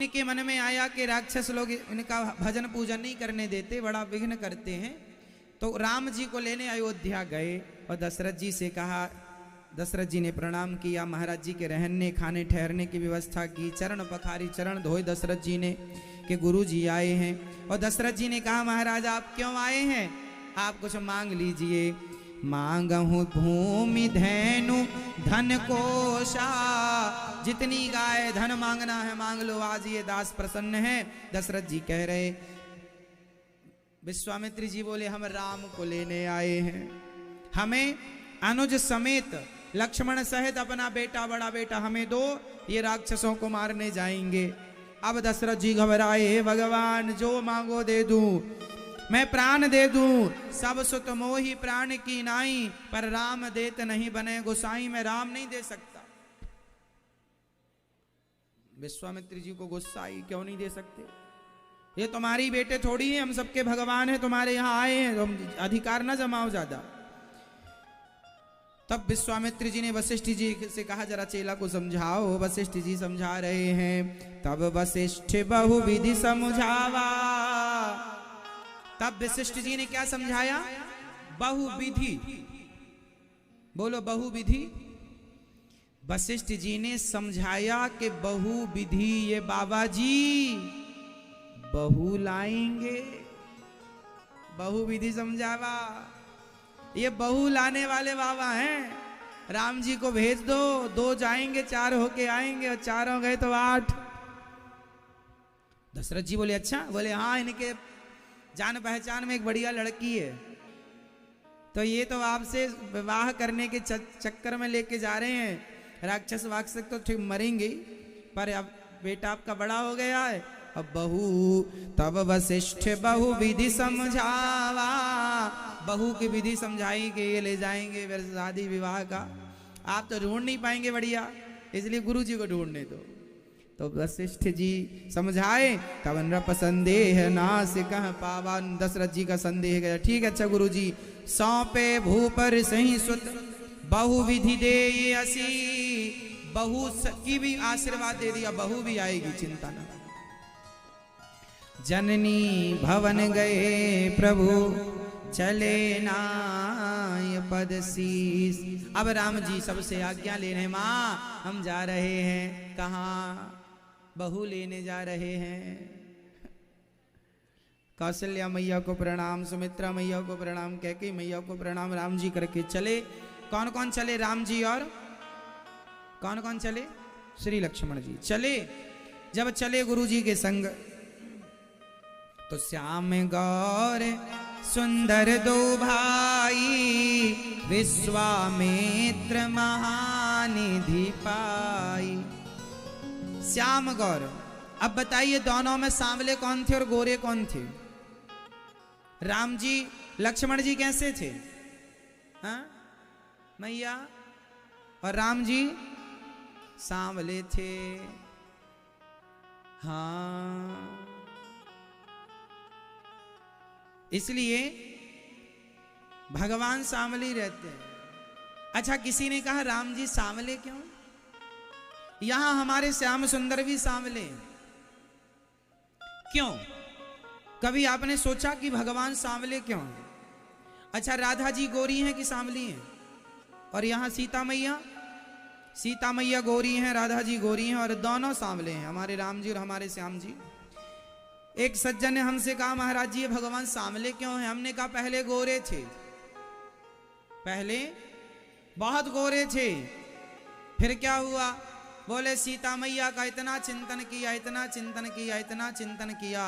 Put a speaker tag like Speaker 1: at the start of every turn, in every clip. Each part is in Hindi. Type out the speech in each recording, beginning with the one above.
Speaker 1: इनके मन में आया कि राक्षस लोग इनका भजन पूजन नहीं करने देते, बड़ा विघ्न करते हैं। तो राम जी को लेने अयोध्या गए और दशरथ जी से कहा। दशरथ जी ने प्रणाम किया, महाराज जी के रहने खाने ठहरने की व्यवस्था की, चरण पखारी, चरण धोए दशरथ जी ने कि गुरु जी आए हैं। और दशरथ जी ने कहा, महाराज आप क्यों आए हैं, आप कुछ मांग लीजिए। मांगहूँ भूमि धैनु धन कोशा, जितनी गाय धन मांगना है मांग लो, आज ये दास प्रसन्न है। दशरथ जी कह रहे, विश्वामित्र जी बोले हम राम को लेने आए हैं, हमें अनुज समेत लक्ष्मण सहित अपना बेटा, बड़ा बेटा हमें दो, ये राक्षसों को मारने जाएंगे। अब दशरथ जी घबराए, भगवान जो मांगो दे दूं, मैं प्राण दे दूं, सब सुत मोहि प्राण की नाई, पर राम देत नहीं बने गोसाई, मैं राम नहीं दे सकता। विश्वामित्र जी को गुस्सा आई, क्यों नहीं दे सकते, ये तुम्हारी बेटे थोड़ी है, हम सबके भगवान हैं, तुम्हारे यहां आए हैं, तुम अधिकार ना जमाओ ज्यादा। तब विश्वामित्र जी ने वशिष्ठ जी से कहा, जरा चेला को समझाओ। वशिष्ठ जी समझा रहे हैं। तब वशिष्ठ बहुविधि समझावा, तब वशिष्ठ जी ने क्या समझाया, बहुविधि, बोलो बहुविधि। वशिष्ठ जी ने समझाया कि बहुविधि, ये बाबा जी बहु लाएंगे, बहुविधि समझावा, ये बहू लाने वाले बाबा हैं। राम जी को भेज दो, दो जाएंगे, चार होके आएंगे, और चारों गए तो 8। दशरथ जी बोले अच्छा, बोले हाँ, इनके जान पहचान में एक बढ़िया लड़की है, तो ये तो आपसे विवाह करने के चक्कर में लेके जा रहे हैं। राक्षस वाक्षस तो ठीक मरेंगे, पर अब बेटा आपका बड़ा हो गया है, अब बहू। तब वशिष्ठ बहु विधि समझावा, बहू की विधि समझाई कि ये ले जाएंगे फिर शादी विवाह का, आप तो ढूंढ नहीं पाएंगे बढ़िया, इसलिए गुरु जी को ढूंढने दो। तो वशिष्ठ जी समझाए, तब नृप संदेह नास कह पावा, दशरथ जी का संदेह गया। ठीक है अच्छा गुरु जी, सौंपे भूपर सही सुत बहु विधि दे असी, बहू की भी आशीर्वाद दे दिया, बहू भी आएगी, चिंता न। जननी भवन गए प्रभु चले नाय पद शीस। अब राम जी सबसे आज्ञा ले रहे, माँ हम जा रहे हैं, कहाँ, बहू लेने जा रहे हैं। कौशल्या मैया को प्रणाम, सुमित्रा मैया को प्रणाम, कैकेयी मैया को प्रणाम, राम जी करके चले। कौन कौन चले, राम जी और कौन कौन चले, श्री लक्ष्मण जी चले। जब चले गुरु जी के संग, तो श्याम गौर सुंदर दो भाई, विश्वामित्र महानिधि पाई। श्याम गौर, अब बताइए दोनों में सांवले कौन थे और गोरे कौन थे? राम जी लक्ष्मण जी कैसे थे, हाँ मैया, और राम जी सांवले थे, हाँ। इसलिए भगवान सांवले रहते हैं। अच्छा किसी ने कहा राम जी सांवले क्यों, यहां हमारे श्याम सुंदर भी सांवले क्यों? कभी आपने सोचा कि भगवान सांवले क्यों? अच्छा राधा जी गोरी हैं कि सांवली हैं? और यहां सीता मैया गोरी हैं, राधा जी गोरी हैं, और दोनों सांवले हैं, हमारे राम जी और हमारे श्याम जी। एक सज्जन ने हमसे कहा महाराज जी ये भगवान सांवले क्यों हैं? हमने कहा पहले गोरे थे, पहले बहुत गोरे थे, फिर क्या हुआ? बोले सीता मैया का इतना चिंतन किया, इतना चिंतन किया, इतना चिंतन किया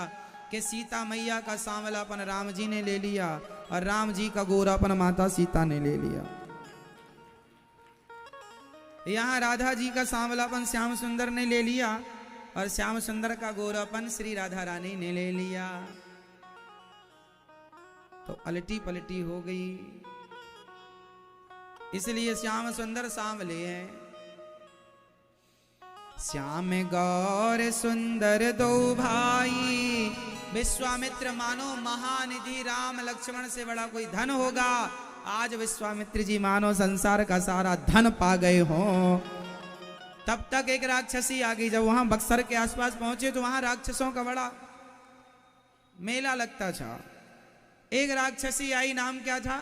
Speaker 1: कि सीता मैया का सांवलापन राम जी ने ले लिया, और राम जी का गोरापन माता सीता ने ले लिया। यहाँ राधा जी का सांवलापन श्याम सुंदर ने ले लिया, और श्याम सुंदर का गोरापन श्री राधा रानी ने ले लिया। तो अलटी पलटी हो गई, इसलिए श्याम सुंदर सांवले हैं। श्याम गौर सुंदर दो भाई, विश्वामित्र मानो महानिधि, राम लक्ष्मण से बड़ा कोई धन होगा। आज विश्वामित्र जी मानो संसार का सारा धन पा गए हों। तब तक एक राक्षसी आ गई। जब वहां बक्सर के आसपास पहुंचे तो वहां राक्षसों का बड़ा मेला लगता था। एक राक्षसी आई, नाम क्या था?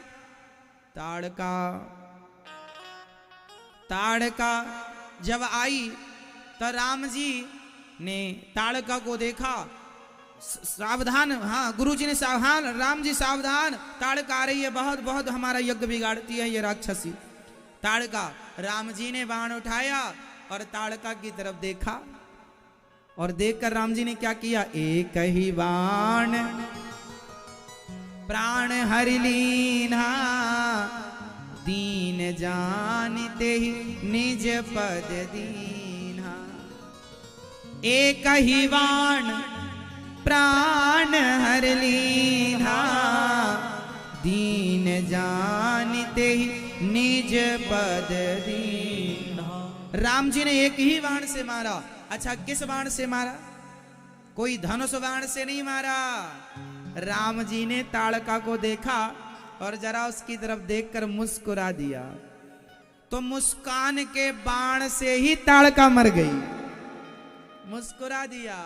Speaker 1: ताड़का। ताड़का जब आई तो राम जी ने ताड़का को देखा। सावधान, हाँ गुरुजी ने सावधान, राम जी सावधान, ताड़का आ रही है, बहुत बहुत हमारा यज्ञ बिगाड़ती है ये राक्षसी। ताड़का, राम जी ने बाण उठाया और ताड़का की तरफ देखा और देखकर राम जी ने क्या किया? एक ही बाण प्राण हरि लीना, दीन जानते ही निज पद दीना। एक ही बाण प्राण हर लीना, दीन जानते ही निज पद दीना। राम जी ने एक ही बाण से मारा। अच्छा, किस बाण से मारा? कोई धनुष बाण से नहीं मारा। राम जी ने ताड़का को देखा और जरा उसकी तरफ देखकर मुस्कुरा दिया, तो मुस्कान के बाण से ही ताड़का मर गई। मुस्कुरा दिया,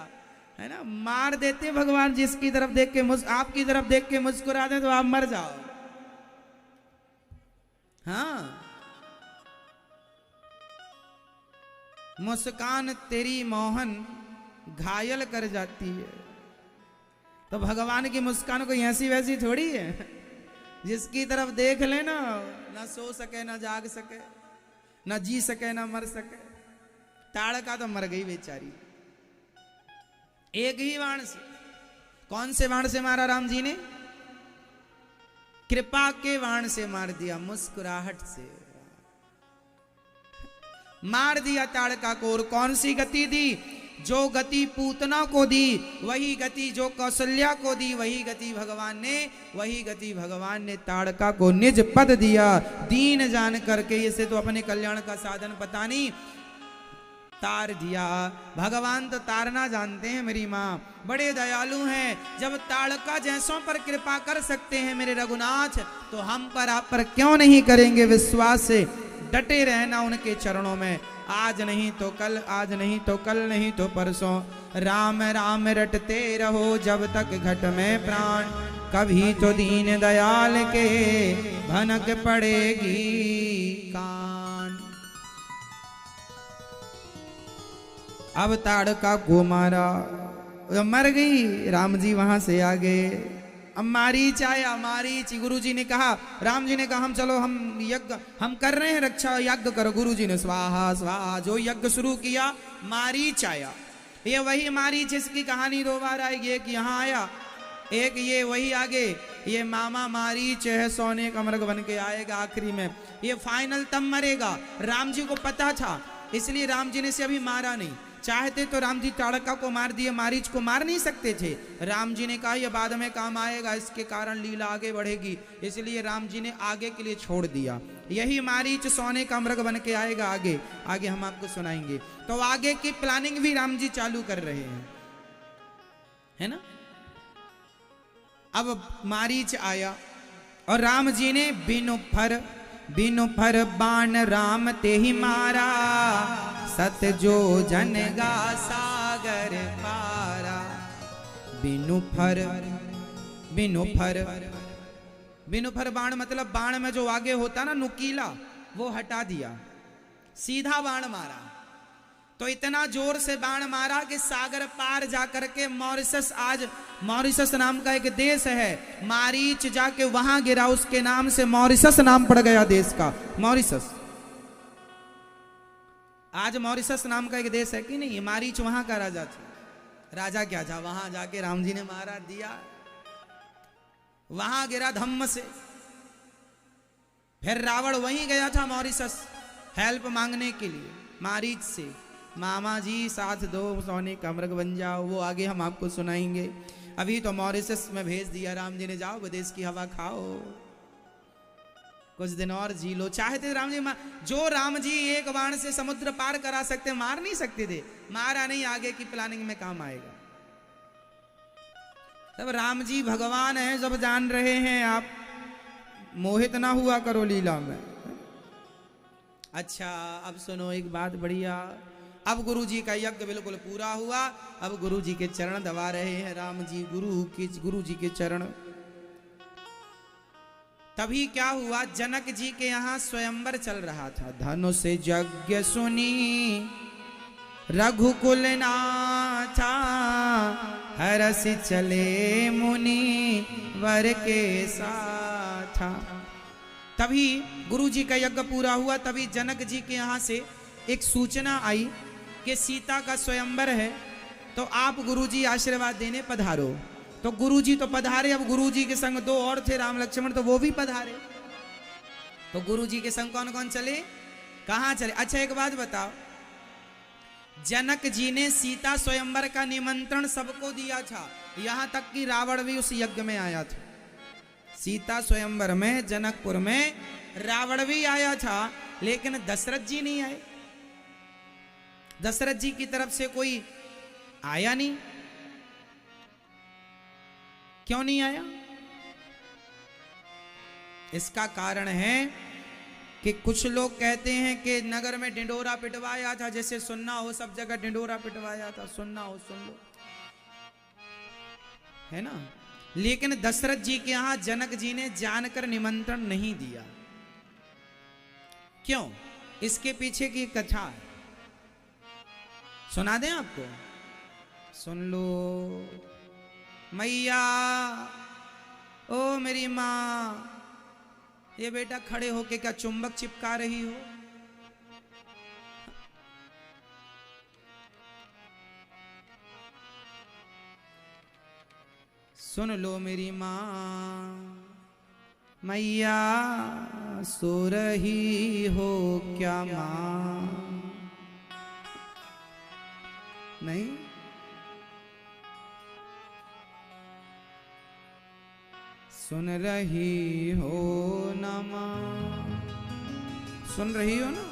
Speaker 1: है ना? मार देते भगवान जिसकी तरफ देख के आपकी तरफ देख के मुस्कुरा दे तो आप मर जाओ। हाँ, मुस्कान तेरी मोहन घायल कर जाती है। तो भगवान की मुस्कान कोई ऐसी वैसी थोड़ी है, जिसकी तरफ देख ले ना सो सके, ना जाग सके, ना जी सके, ना मर सके। ताड़का तो मर गई बेचारी एक ही बाण से। कौन से बाण से मारा राम जी ने? कृपा के बाण से मार दिया, मुस्कुराहट से मार दिया ताड़का को। और कौन सी गति दी? जो गति पूतना को दी वही गति, जो कौशल्या को दी वही गति भगवान ने, वही गति भगवान ने ताड़का को निज पद दिया। दीन जान करके, इसे तो अपने कल्याण का साधन पता नहीं, तार दिया। भगवान तो तारना जानते हैं मेरी माँ, बड़े दयालु हैं। जब ताड़का जैसों पर कृपा कर सकते हैं मेरे रघुनाथ, तो हम पर आप पर क्यों नहीं करेंगे? विश्वास से डटे रहना उनके चरणों में। आज नहीं तो कल, आज नहीं तो कल, नहीं तो परसों, राम राम रटते रहो जब तक घट में प्राण। कभी तो दीन दयाल के भनक पड़ेगी कान। अब ताड़का को मारा, मर गई। राम जी वहां से आ गए। अब मारीच आया। मारीच, गुरु जी ने कहा, राम जी ने कहा हम चलो, हम यज्ञ हम कर रहे हैं, रक्षा यज्ञ करो। गुरु जी ने स्वाहा स्वाहा जो यज्ञ शुरू किया, मारीच आया। ये वही मारीच, इसकी कहानी दो बार आएगी। एक यहाँ आया, एक ये वही आगे, ये मामा मारीच है, सोने का मृग बन के आएगा आखिरी में। ये फाइनल तब मरेगा। राम जी को पता था, इसलिए राम जी ने इसे अभी मारा नहीं। चाहते तो राम जी ताड़का को मार दिए, मारीच को मार नहीं सकते थे। राम जी ने कहा यह बाद में काम आएगा, इसके कारण लीला आगे बढ़ेगी, इसलिए राम जी ने आगे के लिए छोड़ दिया। यही मारीच सोने का मृग बन के आएगा आगे, आगे हम आपको सुनाएंगे। तो आगे की प्लानिंग भी राम जी चालू कर रहे हैं, है ना। अब मारीच आया और राम जी ने बिनु फर बाण राम ते ही मारा, सत जो जनगा सागर पारा। बिनु फर बाण मतलब बाण में जो आगे होता ना नुकीला, वो हटा दिया, सीधा बाण मारा। तो इतना जोर से बाण मारा कि सागर पार जाकर के मॉरिशस, आज मॉरिशस नाम का एक देश है, मारीच जाके वहां गिरा, उसके नाम से मॉरिशस नाम पड़ गया देश का, मॉरिशस। आज मॉरिशस नाम का एक देश है कि नहीं, मारीच वहां का राजा था। राजा क्या था, वहां जाके राम जी ने मारा दिया, वहां गिरा धम्म से। फिर रावण वहीं गया था मॉरिशस हेल्प मांगने के लिए मारीच से, मामा जी साथ दो, सोने का मृग बन जाओ। वो आगे हम आपको सुनाएंगे। अभी तो मॉरिशस में भेज दिया राम जी ने, जाओ विदेश की हवा खाओ, कुछ दिन और जी लो। चाहते राम जी जो राम जी एक बाण से समुद्र पार करा सकते, मार नहीं सकते थे, मारा नहीं, आगे की प्लानिंग में काम आएगा। तब राम जी भगवान है, जब जान रहे हैं आप, मोहित ना हुआ करो लीला में। अच्छा अब सुनो एक बात बढ़िया। अब गुरु जी का यज्ञ बिल्कुल पूरा हुआ। अब गुरु जी के चरण दबा रहे हैं राम जी, गुरु जी के चरण। तभी क्या हुआ, जनक जी के यहाँ स्वयंवर चल रहा था। धनुष यज्ञ सुनी रघुकुल नाथा, हरसि चले मुनि वर के साथा। तभी गुरु जी का यज्ञ पूरा हुआ। तभी जनक जी के यहाँ से एक सूचना आई कि सीता का स्वयंवर है, तो आप गुरु जी आशीर्वाद देने पधारो। तो गुरु जी तो पधारे। अब गुरु जी के संग दो और थे, राम लक्ष्मण, तो वो भी पधारे। तो गुरु जी के संग कौन कौन चले, कहाँ चले? अच्छा एक बात बताओ, जनक जी ने सीता स्वयंवर का निमंत्रण सबको दिया था, यहां तक कि रावण भी उस यज्ञ में आया था। सीता स्वयंवर में जनकपुर में रावण भी आया था, लेकिन दशरथ जी नहीं आए। दशरथ जी की तरफ से कोई आया नहीं। क्यों नहीं आया? इसका कारण है कि कुछ लोग कहते हैं कि नगर में ढिंडोरा पिटवाया था, जैसे सुनना हो सब जगह ढिंडोरा पिटवाया था, सुनना हो सुन लो, है ना। लेकिन दशरथ जी के यहां जनक जी ने जानकर निमंत्रण नहीं दिया। क्यों? इसके पीछे की कथा है, सुना दें आपको, सुन लो। मैया, ओ मेरी माँ, ये बेटा खड़े होके क्या चुंबक चिपका रही हो? सुन लो मेरी माँ, मैया सो रही हो क्या माँ? नहीं, सुन रही हो ना माँ? सुन रही हो ना?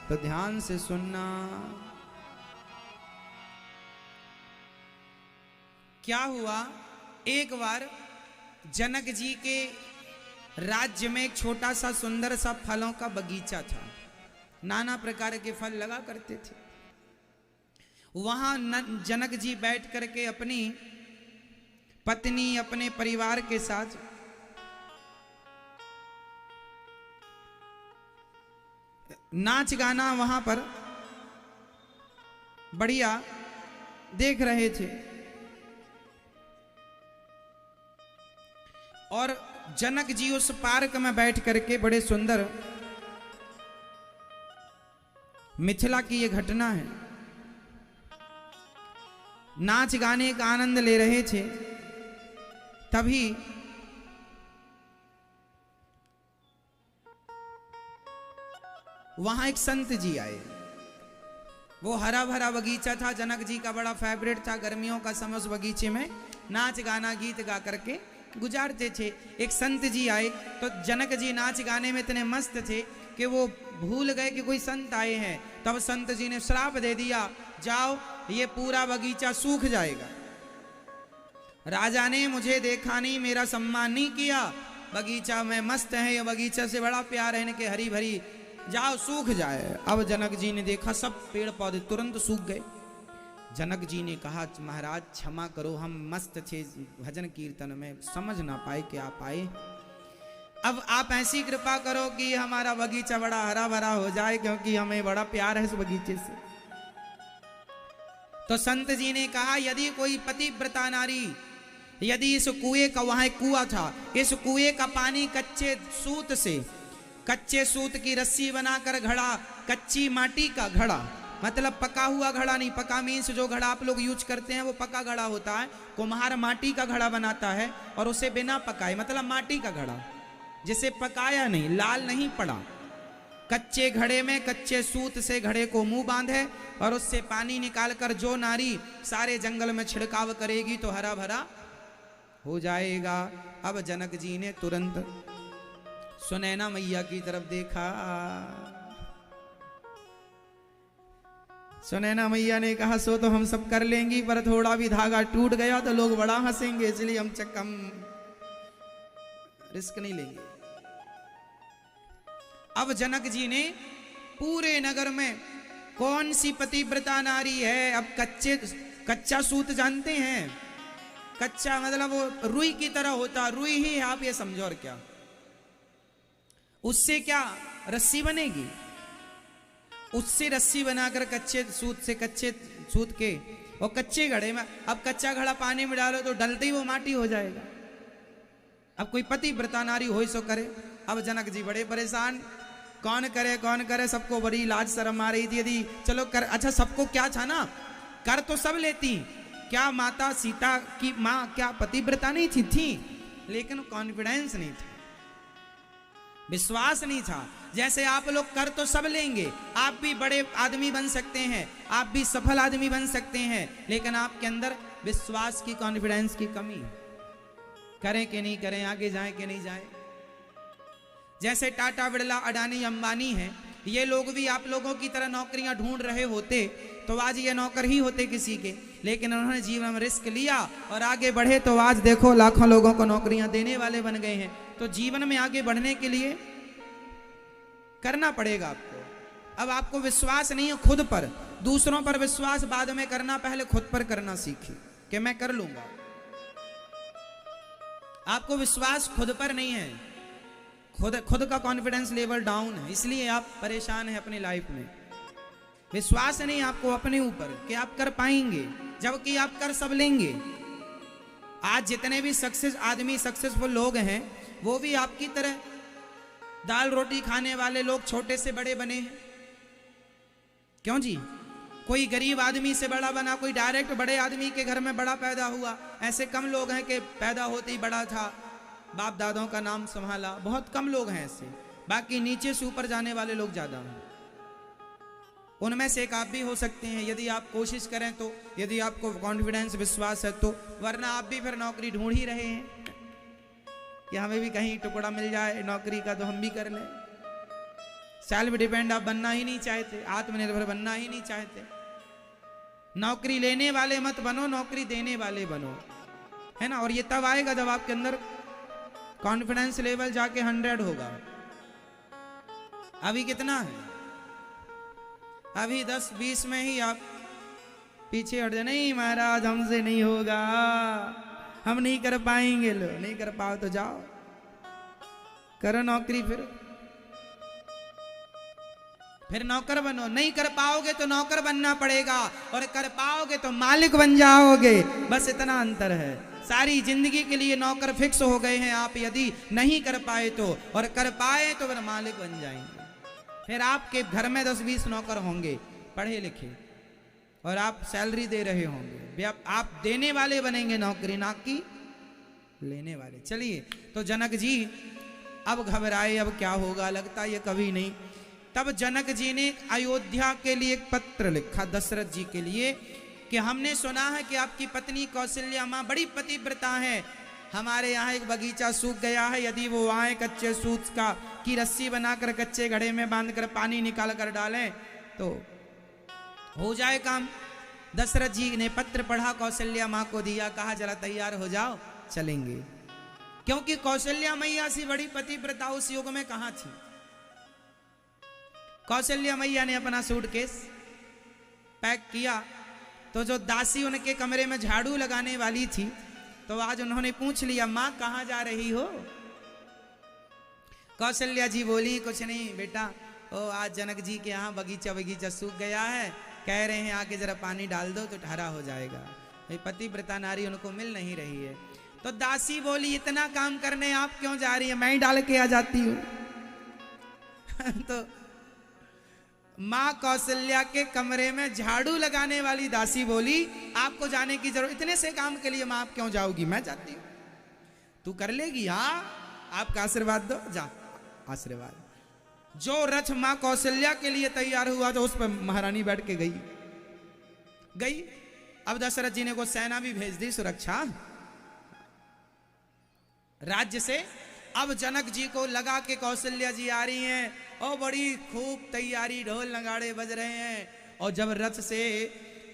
Speaker 1: तो ध्यान से सुनना। क्या हुआ, एक बार जनक जी के राज्य में एक छोटा सा सुंदर सा फलों का बगीचा था। नाना प्रकार के फल लगा करते थे। वहां जनक जी बैठ करके अपनी पत्नी, अपने परिवार के साथ नाच गाना वहां पर बढ़िया देख रहे थे। और जनक जी उस पार्क में बैठ करके, बड़े सुंदर, मिथिला की ये घटना है, नाच गाने का आनंद ले रहे थे। तभी वहां एक संत जी आए। वो हरा भरा बगीचा था, जनक जी का बड़ा फेवरेट था। गर्मियों का समय उस बगीचे में नाच गाना गीत गा करके गुजारते थे। एक संत जी आए तो जनक जी नाच गाने में इतने मस्त थे कि वो भूल गए कि कोई संत आए हैं। तब संत जी ने श्राप दे दिया, जाओ ये पूरा बगीचा सूख जाएगा। राजा ने मुझे देखा नहीं, मेरा सम्मान नहीं किया, बगीचा में मस्त है, ये बगीचा से बड़ा प्यार है इनके, हरी भरी, जाओ सूख जाए। अब जनक जी ने देखा सब पेड़ पौधे तुरंत सूख गए। जनक जी ने कहा, महाराज क्षमा करो, हम मस्त थे भजन कीर्तन में, समझ ना पाए कि आप आए। अब आप ऐसी कृपा करो कि हमारा बगीचा बड़ा हरा भरा हो जाए, क्योंकि हमें बड़ा प्यार है इस बगीचे से। तो संत जी ने कहा, यदि कोई पतिव्रता नारी, यदि इस कुएं का, वहां एक कुआं था, इस कुएं का पानी कच्चे सूत से, कच्चे सूत की रस्सी बनाकर घड़ा, कच्ची माटी का घड़ा, मतलब पका हुआ घड़ा नहीं, पका मीन्स जो घड़ा आप लोग यूज करते हैं वो पका घड़ा होता है। कुम्हार माटी का घड़ा बनाता है और उसे बिना पकाए, मतलब माटी का घड़ा जिसे पकाया नहीं, लाल नहीं पड़ा, कच्चे घड़े में कच्चे सूत से घड़े को मुंह बांधे और उससे पानी निकालकर जो नारी सारे जंगल में छिड़काव करेगी तो हरा भरा हो जाएगा। अब जनक जी ने तुरंत सुनैना मैया की तरफ देखा। सुनैना मैया ने कहा, सो तो हम सब कर लेंगी, पर थोड़ा भी धागा टूट गया तो लोग बड़ा हंसेंगे, इसलिए हम रिस्क नहीं लेंगे। अब जनक जी ने पूरे नगर में कौन सी पतिव्रता नारी है? अब कच्चा सूत जानते हैं? कच्चा मतलब वो रुई की तरह होता, रुई ही आप ये समझो, और क्या उससे क्या रस्सी बनेगी? उससे रस्सी बनाकर कच्चे सूत के और कच्चे घड़े में, अब कच्चा घड़ा पानी में डालो तो डलते ही वो माटी हो जाएगा। अब कोई पतिव्रता नारी हो सो करे। अब जनक जी बड़े परेशान, कौन करे, सबको बड़ी लाज शर्म आ रही थी। यदि चलो कर, अच्छा सबको क्या था ना, कर तो सब लेती, क्या माता सीता की माँ क्या पतिव्रता नहीं थी, लेकिन कॉन्फिडेंस नहीं था, विश्वास नहीं था। जैसे आप लोग कर तो सब लेंगे, आप भी बड़े आदमी बन सकते हैं, आप भी सफल आदमी बन सकते हैं, लेकिन आपके अंदर विश्वास की, कॉन्फिडेंस की कमी, करें कि नहीं करें, आगे जाएं कि नहीं जाएं। जैसे टाटा, बिरला, अडानी, अंबानी हैं, ये लोग भी आप लोगों की तरह नौकरियां ढूंढ रहे होते तो आज ये नौकर ही होते किसी के, लेकिन उन्होंने जीवन में रिस्क लिया और आगे बढ़े तो आज देखो लाखों लोगों को नौकरियां देने वाले बन गए हैं। तो जीवन में आगे बढ़ने के लिए करना पड़ेगा आपको। अब आपको विश्वास नहीं है खुद पर, दूसरों पर विश्वास बाद में करना, पहले खुद पर करना सीखिए कि मैं कर लूंगा। आपको विश्वास खुद पर नहीं है, खुद का कॉन्फिडेंस लेवल डाउन है, इसलिए आप परेशान हैं अपनी लाइफ में। विश्वास नहीं आपको अपने ऊपर कि आप कर पाएंगे, जबकि आप कर सब लेंगे। आज जितने भी सक्सेसफुल लोग हैं वो भी आपकी तरह दाल रोटी खाने वाले लोग छोटे से बड़े बने हैं। क्यों जी? कोई गरीब आदमी से बड़ा बना, कोई डायरेक्ट बड़े आदमी के घर में बड़ा पैदा हुआ, ऐसे कम लोग हैं कि पैदा होते ही बड़ा था, बाप दादों का नाम संभाला, बहुत कम लोग हैं ऐसे। बाकी नीचे से ऊपर जाने वाले लोग ज्यादा हैं। उनमें से एक आप भी हो सकते हैं यदि आप कोशिश करें तो, यदि आपको कॉन्फिडेंस विश्वास है तो, वरना आप भी फिर नौकरी ढूंढ ही रहे हैं कि हमें भी कहीं टुकड़ा मिल जाए नौकरी का तो हम भी कर लें। सेल्फ डिपेंड आप बनना ही नहीं चाहते, आत्मनिर्भर बनना ही नहीं चाहते। नौकरी लेने वाले मत बनो, नौकरी देने वाले बनो, है ना। और ये तब आएगा जब आपके अंदर कॉन्फिडेंस लेवल जाके 100 होगा। अभी कितना है? अभी 10-20 में ही आप पीछे हट जाए, नहीं महाराज हमसे नहीं होगा, हम नहीं कर पाएंगे। लो नहीं कर पाओ तो जाओ करो नौकरी, फिर नौकर बनो। नहीं कर पाओगे तो नौकर बनना पड़ेगा, और कर पाओगे तो मालिक बन जाओगे। बस इतना अंतर है। सारी जिंदगी के लिए नौकर फिक्स हो गए हैं आप, यदि नहीं कर पाए तो, और कर पाए तो फिर मालिक बन जाएंगे। फिर आपके घर में 10-20 नौकर होंगे पढ़े लिखे, और आप सैलरी दे रहे होंगे। आप देने वाले बनेंगे नौकरी, ना कि लेने वाले। चलिए, तो जनक जी अब घबराए, अब क्या होगा, लगता ये कभी नहीं। तब जनक जी ने अयोध्या के लिए एक पत्र लिखा दशरथ जी के लिए कि हमने सुना है कि आपकी पत्नी कौशल्या माँ बड़ी पतिव्रता है, हमारे यहाँ एक बगीचा सूख गया है, यदि वो आए कच्चे सूत की रस्सी बनाकर कच्चे घड़े में बांधकर पानी निकाल कर डालें तो हो जाए काम। दशरथ जी ने पत्र पढ़ा, कौशल्या माँ को दिया, कहा जरा तैयार हो जाओ चलेंगे। क्योंकि कौशल्या मैया से बड़ी पतिव्रता उस युग में कहाँ थी। कौशल्या मैया ने अपना सूटकेस पैक किया तो जो दासी उनके कमरे में झाड़ू लगाने वाली थी, तो आज उन्होंने पूछ लिया, माँ कहाँ जा रही हो? कौशल्या जी बोली, कुछ नहीं बेटा, ओ आज जनक जी के यहाँ बगीचा सूख गया है, कह रहे हैं आके जरा पानी डाल दो तो ठहरा हो जाएगा। पतिव्रता नारी उनको मिल नहीं रही है। तो दासी बोली, इतना काम करने आप क्यों जा रही है, मैं ही डाल के आ जाती हूँ। तो माँ कौशल्या के कमरे में झाड़ू लगाने वाली दासी बोली, आपको जाने की जरूरत, इतने से काम के लिए माँ आप क्यों जाओगी, मैं जाती हूँ। तू कर लेगी? हाँ, आपका आशीर्वाद दो, जा आशीर्वाद। जो रथ माँ कौशल्या के लिए तैयार हुआ तो उस पर महारानी बैठ के गई। अब दशरथ जी ने को सेना भी भेज दी, सुरक्षा राज्य से। अब जनक जी को लगा के कौशल्या जी आ रही हैं और बड़ी खूब तैयारी, ढोल नगाड़े बज रहे हैं। और जब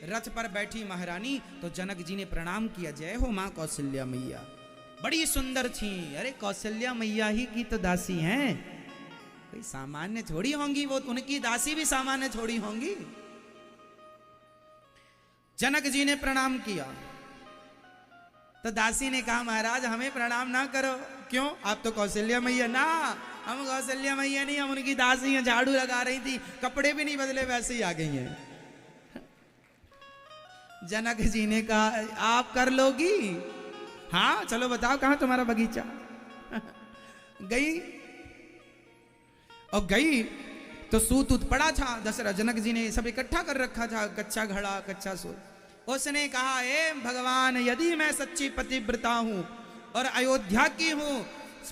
Speaker 1: रथ पर बैठी महारानी तो जनक जी ने प्रणाम किया, जय हो माँ कौशल्या मैया, बड़ी सुंदर थी। अरे कौशल्या मैया ही की तो दासी हैं, कोई सामान्य थोड़ी होंगी, वो उनकी दासी भी सामान्य थोड़ी होंगी। जनक जी ने प्रणाम किया तो दासी ने कहा महाराज हमें प्रणाम ना करो। क्यों? आप तो कौशल्या मैया ना, हम कौशल्या मैया नहीं, हम उनकी दासी हैं। झाड़ू लगा रही थी, कपड़े भी नहीं बदले, वैसे ही आ गई हैं। जनक जी ने कहा आप कर लोगी? हाँ चलो बताओ कहाँ तुम्हारा बगीचा। गई और गई तो सूत उत पड़ा था, दशरथ जनक जी ने सब इकट्ठा कर रखा था, कच्चा घड़ा कच्चा सूत। उसने कहा हे भगवान, यदि मैं सच्ची पतिव्रता हूं और अयोध्या की हूं,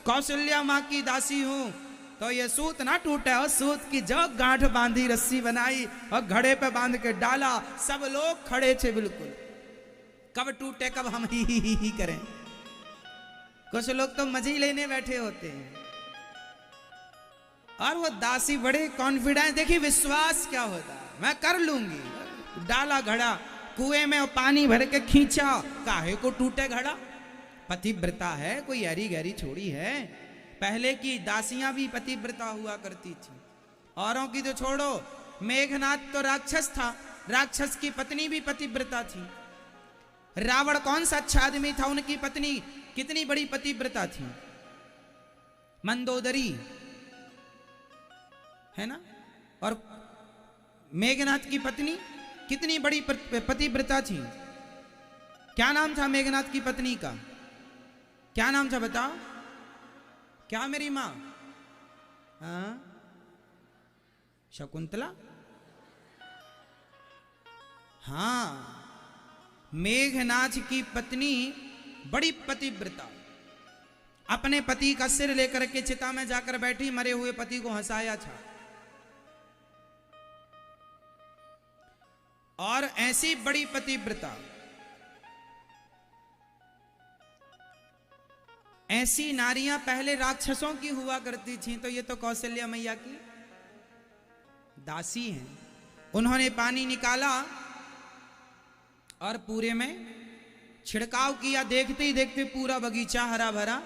Speaker 1: कौशल्या माँ की दासी हूं, तो ये सूत ना टूटे। और सूत की जो गांठ बांधी, रस्सी बनाई और घड़े पे बांध के डाला। सब लोग खड़े थे बिल्कुल, कब टूटे कब हम ही करें। कुछ लोग तो मजे ही लेने बैठे होते हैं। और वो दासी बड़े कॉन्फिडेंस, देखिए विश्वास क्या होता है, मैं कर लूंगी। डाला घड़ा कुएं में और पानी भर के खींचा, काहे को टूटे घड़ा। पतिव्रता है, कोई हरी गहरी छोड़ी है। पहले की दासियां भी पतिव्रता हुआ करती थी, औरों की तो छोड़ो। मेघनाथ तो राक्षस था, राक्षस की पत्नी भी पतिव्रता थी। रावण कौन सा अच्छा आदमी था, उनकी पत्नी कितनी बड़ी पतिव्रता थी, मंदोदरी है ना। और मेघनाथ की पत्नी कितनी बड़ी पतिव्रता थी। क्या नाम था मेघनाथ की पत्नी का? क्या नाम था बताओ? क्या मेरी मां? हाँ शकुंतला। हाँ मेघनाथ की पत्नी बड़ी पतिव्रता, अपने पति का सिर लेकर के चिता में जाकर बैठी, मरे हुए पति को हंसाया था। और ऐसी बड़ी पतिव्रता, ऐसी नारियां पहले राक्षसों की हुआ करती थीं, तो ये तो कौशल्या मैया की दासी हैं। उन्होंने पानी निकाला और पूरे में छिड़काव किया। देखते ही देखते पूरा बगीचा हरा भरा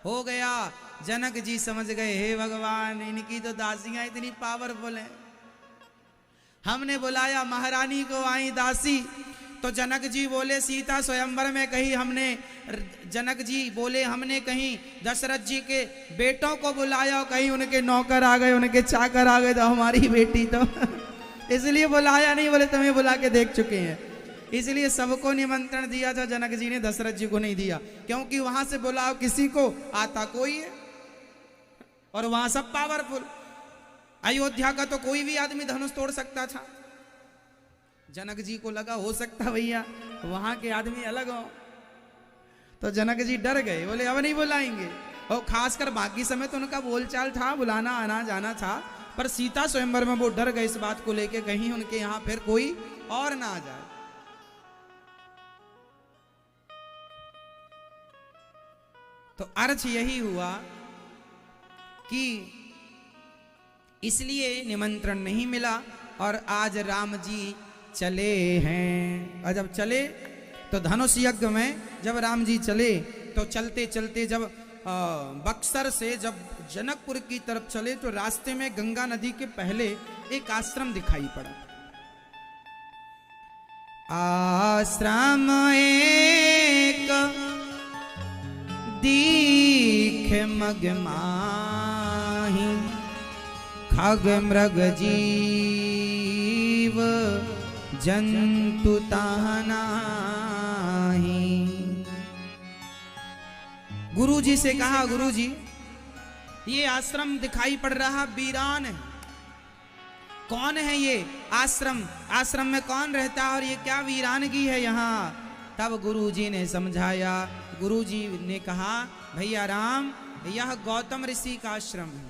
Speaker 1: हो गया। जनक जी समझ गए, हे भगवान, इनकी तो दासियां इतनी पावरफुल हैं। हमने बुलाया महारानी को, आई दासी। तो जनक जी बोले सीता स्वयंवर में कही हमने, जनक जी बोले हमने कहीं दशरथ जी के बेटों को बुलाया, कहीं उनके नौकर आ गए, उनके चाकर आ गए, तो हमारी बेटी तो इसलिए बुलाया नहीं, बोले तुम्हें बुला के देख चुके हैं। इसलिए सबको निमंत्रण दिया था, जनक जी ने दशरथ जी को नहीं दिया, क्योंकि वहां से बुलाओ किसी को, आता कोई है और वहां सब पावरफुल। अयोध्या का तो कोई भी आदमी धनुष तोड़ सकता था। जनक जी को लगा हो सकता भैया वहां के आदमी अलग हो, तो जनक जी डर गए, बोले अब नहीं बुलाएंगे। और खासकर बाकी समय तो उनका बोलचाल था, बुलाना आना जाना था, पर सीता स्वयंवर में वो डर गए इस बात को लेके, कहीं उनके यहां फिर कोई और ना आ जाए। तो अर्थ यही हुआ कि इसलिए निमंत्रण नहीं मिला। और आज राम जी चले हैं, और जब चले तो धनुष यज्ञ में जब राम जी चले तो चलते चलते जब बक्सर से जब जनकपुर की तरफ चले तो रास्ते में गंगा नदी के पहले एक आश्रम दिखाई पड़ा। आश्रम एक दीख मग माही, खग मृग जीव जंतु तानाही। गुरु जी से कहा, गुरु जी ये आश्रम दिखाई पड़ रहा वीरान है, कौन है ये आश्रम, आश्रम में कौन रहता है और ये क्या वीरानगी है यहाँ। तब गुरु जी ने समझाया, गुरु जी ने कहा भैया राम, यह गौतम ऋषि का आश्रम है।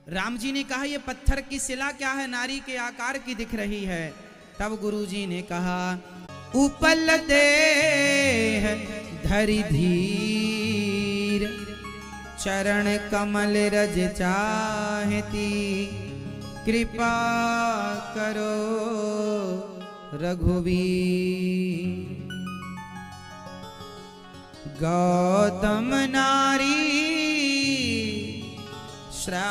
Speaker 1: राम जी ने कहा ये पत्थर की शिला क्या है, नारी के आकार की दिख रही है। तब गुरु जी ने कहा उपल देह धरि धीर, चरण कमल रज चाहती, कृपा करो रघुवीर। गौतम नारी श्राप।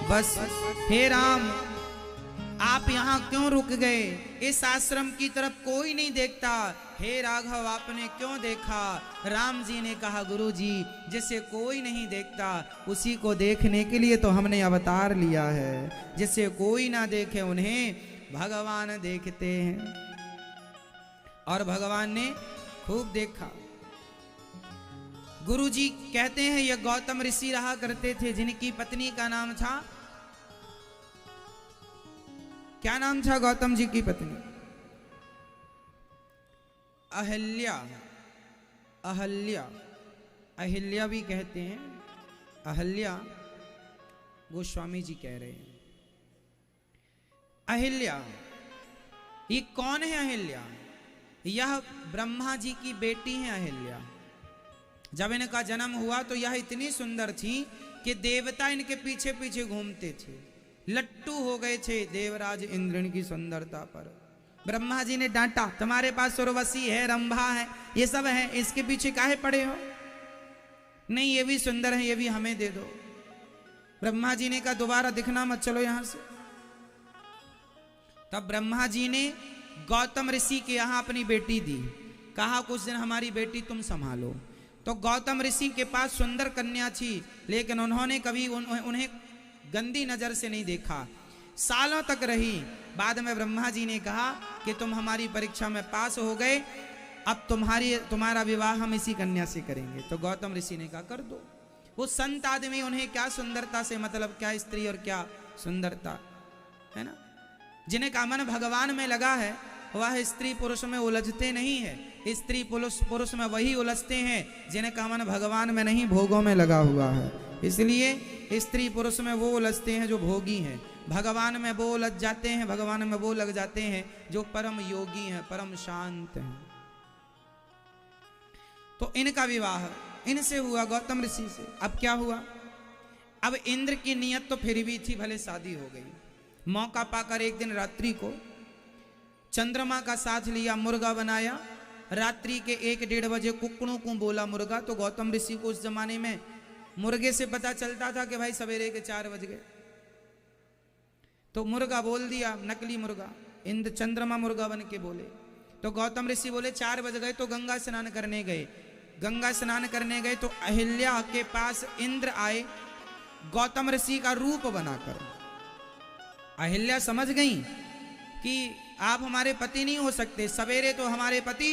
Speaker 1: बस हे राम, आप यहाँ क्यों रुक गए? इस आश्रम की तरफ कोई नहीं देखता। हे राघव, आपने क्यों देखा? राम जी ने कहा, गुरु जी, जिसे कोई नहीं देखता उसी को देखने के लिए तो हमने अवतार लिया है। जिसे कोई ना देखे उन्हें भगवान देखते हैं। और भगवान ने खूब देखा। गुरु जी कहते हैं, यह गौतम ऋषि रहा करते थे, जिनकी पत्नी का नाम था, क्या नाम था गौतम जी की पत्नी? अहल्या। अहल्या, अहिल्या भी कहते हैं, अहल्या गोस्वामी जी कह रहे हैं। अहिल्या, ये कौन है अहिल्या? यह ब्रह्मा जी की बेटी है अहिल्या। जब इनका जन्म हुआ तो यह इतनी सुंदर थी कि देवता इनके पीछे पीछे घूमते थे, लट्टू हो गए थे देवराज इंद्र की सुंदरता पर। ब्रह्मा जी ने डांटा, तुम्हारे पास उर्वशी है, रंभा है, ये सब है, इसके पीछे काहे पड़े हो? नहीं, ये भी सुंदर है, ये भी हमें दे दो। ब्रह्मा जी ने कहा, दोबारा दिखना मत, चलो यहां से। तब ब्रह्मा जी ने गौतम ऋषि के यहां अपनी बेटी दी, कहा कुछ दिन हमारी बेटी तुम संभालो। तो गौतम ऋषि के पास सुंदर कन्या थी, लेकिन उन्होंने कभी उन्हें गंदी नजर से नहीं देखा। सालों तक रही। बाद में ब्रह्मा जी ने कहा कि तुम हमारी परीक्षा में पास हो गए, अब तुम्हारा विवाह हम इसी कन्या से करेंगे। तो गौतम ऋषि ने कहा, कर दो। वो संत आदमी, उन्हें क्या सुंदरता से मतलब, क्या स्त्री और क्या सुंदरता, है ना। जिन्हें का मन भगवान में लगा है वह स्त्री पुरुष में उलझते नहीं है। स्त्री पुरुष में वही उलझते हैं जिन्हें का मन भगवान में नहीं, भोगों में लगा हुआ है। इसलिए स्त्री पुरुष में वो उलझते हैं जो भोगी हैं, भगवान में वो उलझ जाते हैं, भगवान में वो लग जाते हैं जो परम योगी हैं, परम शांत हैं। तो इनका विवाह इनसे हुआ, गौतम ऋषि से। अब क्या हुआ? अब इंद्र की नियत तो फिर भी थी, भले शादी हो गई। मौका पाकर एक दिन रात्रि को चंद्रमा का साथ लिया, मुर्गा बनाया। रात्रि के 1-1:30 बजे कुकड़ों को बोला मुर्गा। तो गौतम ऋषि को उस जमाने में मुर्गे से पता चलता था कि भाई सवेरे के 4 बज गए। तो मुर्गा बोल दिया, नकली मुर्गा, इंद्र चंद्रमा मुर्गा बन के बोले। तो गौतम ऋषि बोले 4 बज गए, तो गंगा स्नान करने गए। गंगा स्नान करने गए तो अहिल्या के पास इंद्र आए गौतम ऋषि का रूप बनाकर। अहिल्या समझ गई कि आप हमारे पति नहीं हो सकते। सवेरे तो हमारे पति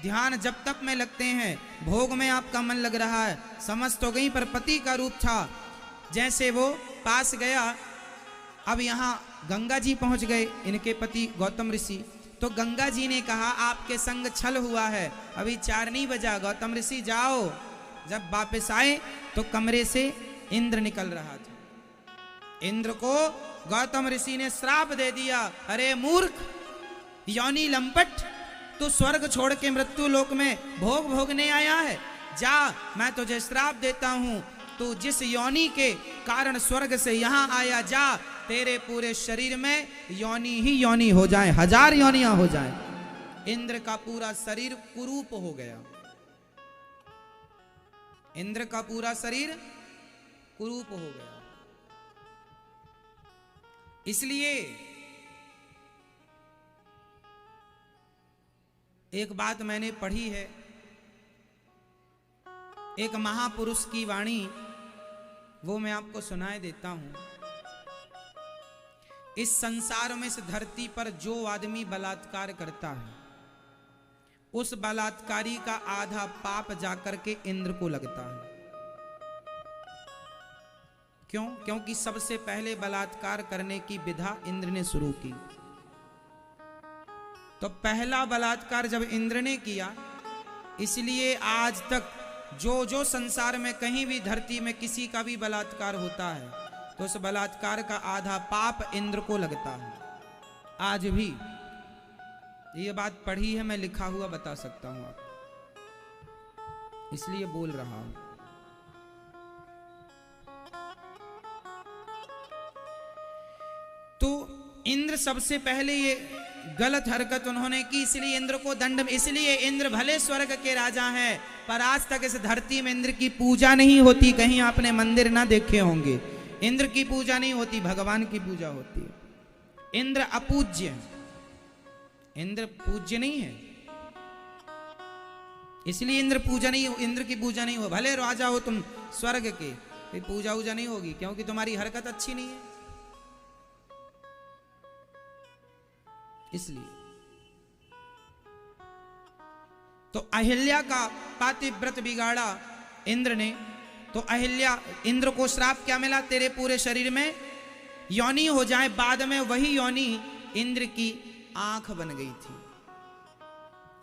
Speaker 1: ध्यान जप तप में लगते हैं, भोग में आपका मन लग रहा है, समझ तो गई, पर पति का रूप था। जैसे वो पास गया, अब यहाँ गंगा जी पहुंच गए, इनके पति गौतम ऋषि। तो गंगा जी ने कहा, आपके संग छल हुआ है, अभी 4 नहीं बजा, गौतम ऋषि जाओ। जब वापस आए तो कमरे से इंद्र निकल रहा था। इंद्र को गौतम ऋषि ने श्राप दे दिया, अरे मूर्ख, योनि लंपट, तू स्वर्ग छोड़ के मृत्यु लोक में भोग भोगने आया है। जा, मैं तुझे श्राप देता हूं, तू जिस योनि के कारण स्वर्ग से यहां आया, जा, तेरे पूरे शरीर में योनि ही योनि हो जाए, 1000 योनियां हो जाए। इंद्र का पूरा शरीर कुरूप हो गया। इंद्र का पूरा शरीर कुरूप हो गया। इसलिए एक बात मैंने पढ़ी है, एक महापुरुष की वाणी, वो मैं आपको सुनाए देता हूं। इस संसार में, इस धरती पर जो आदमी बलात्कार करता है, उस बलात्कारी का आधा पाप जाकर के इंद्र को लगता है। क्यों? क्योंकि सबसे पहले बलात्कार करने की विधा इंद्र ने शुरू की। तो पहला बलात्कार जब इंद्र ने किया, इसलिए आज तक जो संसार में कहीं भी धरती में किसी का भी बलात्कार होता है तो उस बलात्कार का आधा पाप इंद्र को लगता है। आज भी ये बात पढ़ी है, मैं लिखा हुआ बता सकता हूं आपको, इसलिए बोल रहा हूं। तो इंद्र सबसे पहले ये गलत हरकत उन्होंने की, इसलिए इंद्र को दंड, इसलिए इंद्र भले स्वर्ग के राजा हैं पर आज तक इस धरती में इंद्र की पूजा नहीं होती। कहीं आपने मंदिर ना देखे होंगे, इंद्र की पूजा नहीं होती, भगवान की पूजा होती है। इंद्र अपूज्य है, इंद्र पूज्य नहीं है, इसलिए इंद्र की पूजा नहीं हो। भले राजा हो तुम स्वर्ग के, पूजा वूजा नहीं होगी क्योंकि तुम्हारी हरकत अच्छी नहीं है। इसलिए तो अहिल्या का पातिव्रत बिगाड़ा इंद्र ने, तो अहिल्या, इंद्र को श्राप क्या मिला, तेरे पूरे शरीर में योनि हो जाए। बाद में वही योनि इंद्र की आंख बन गई थी,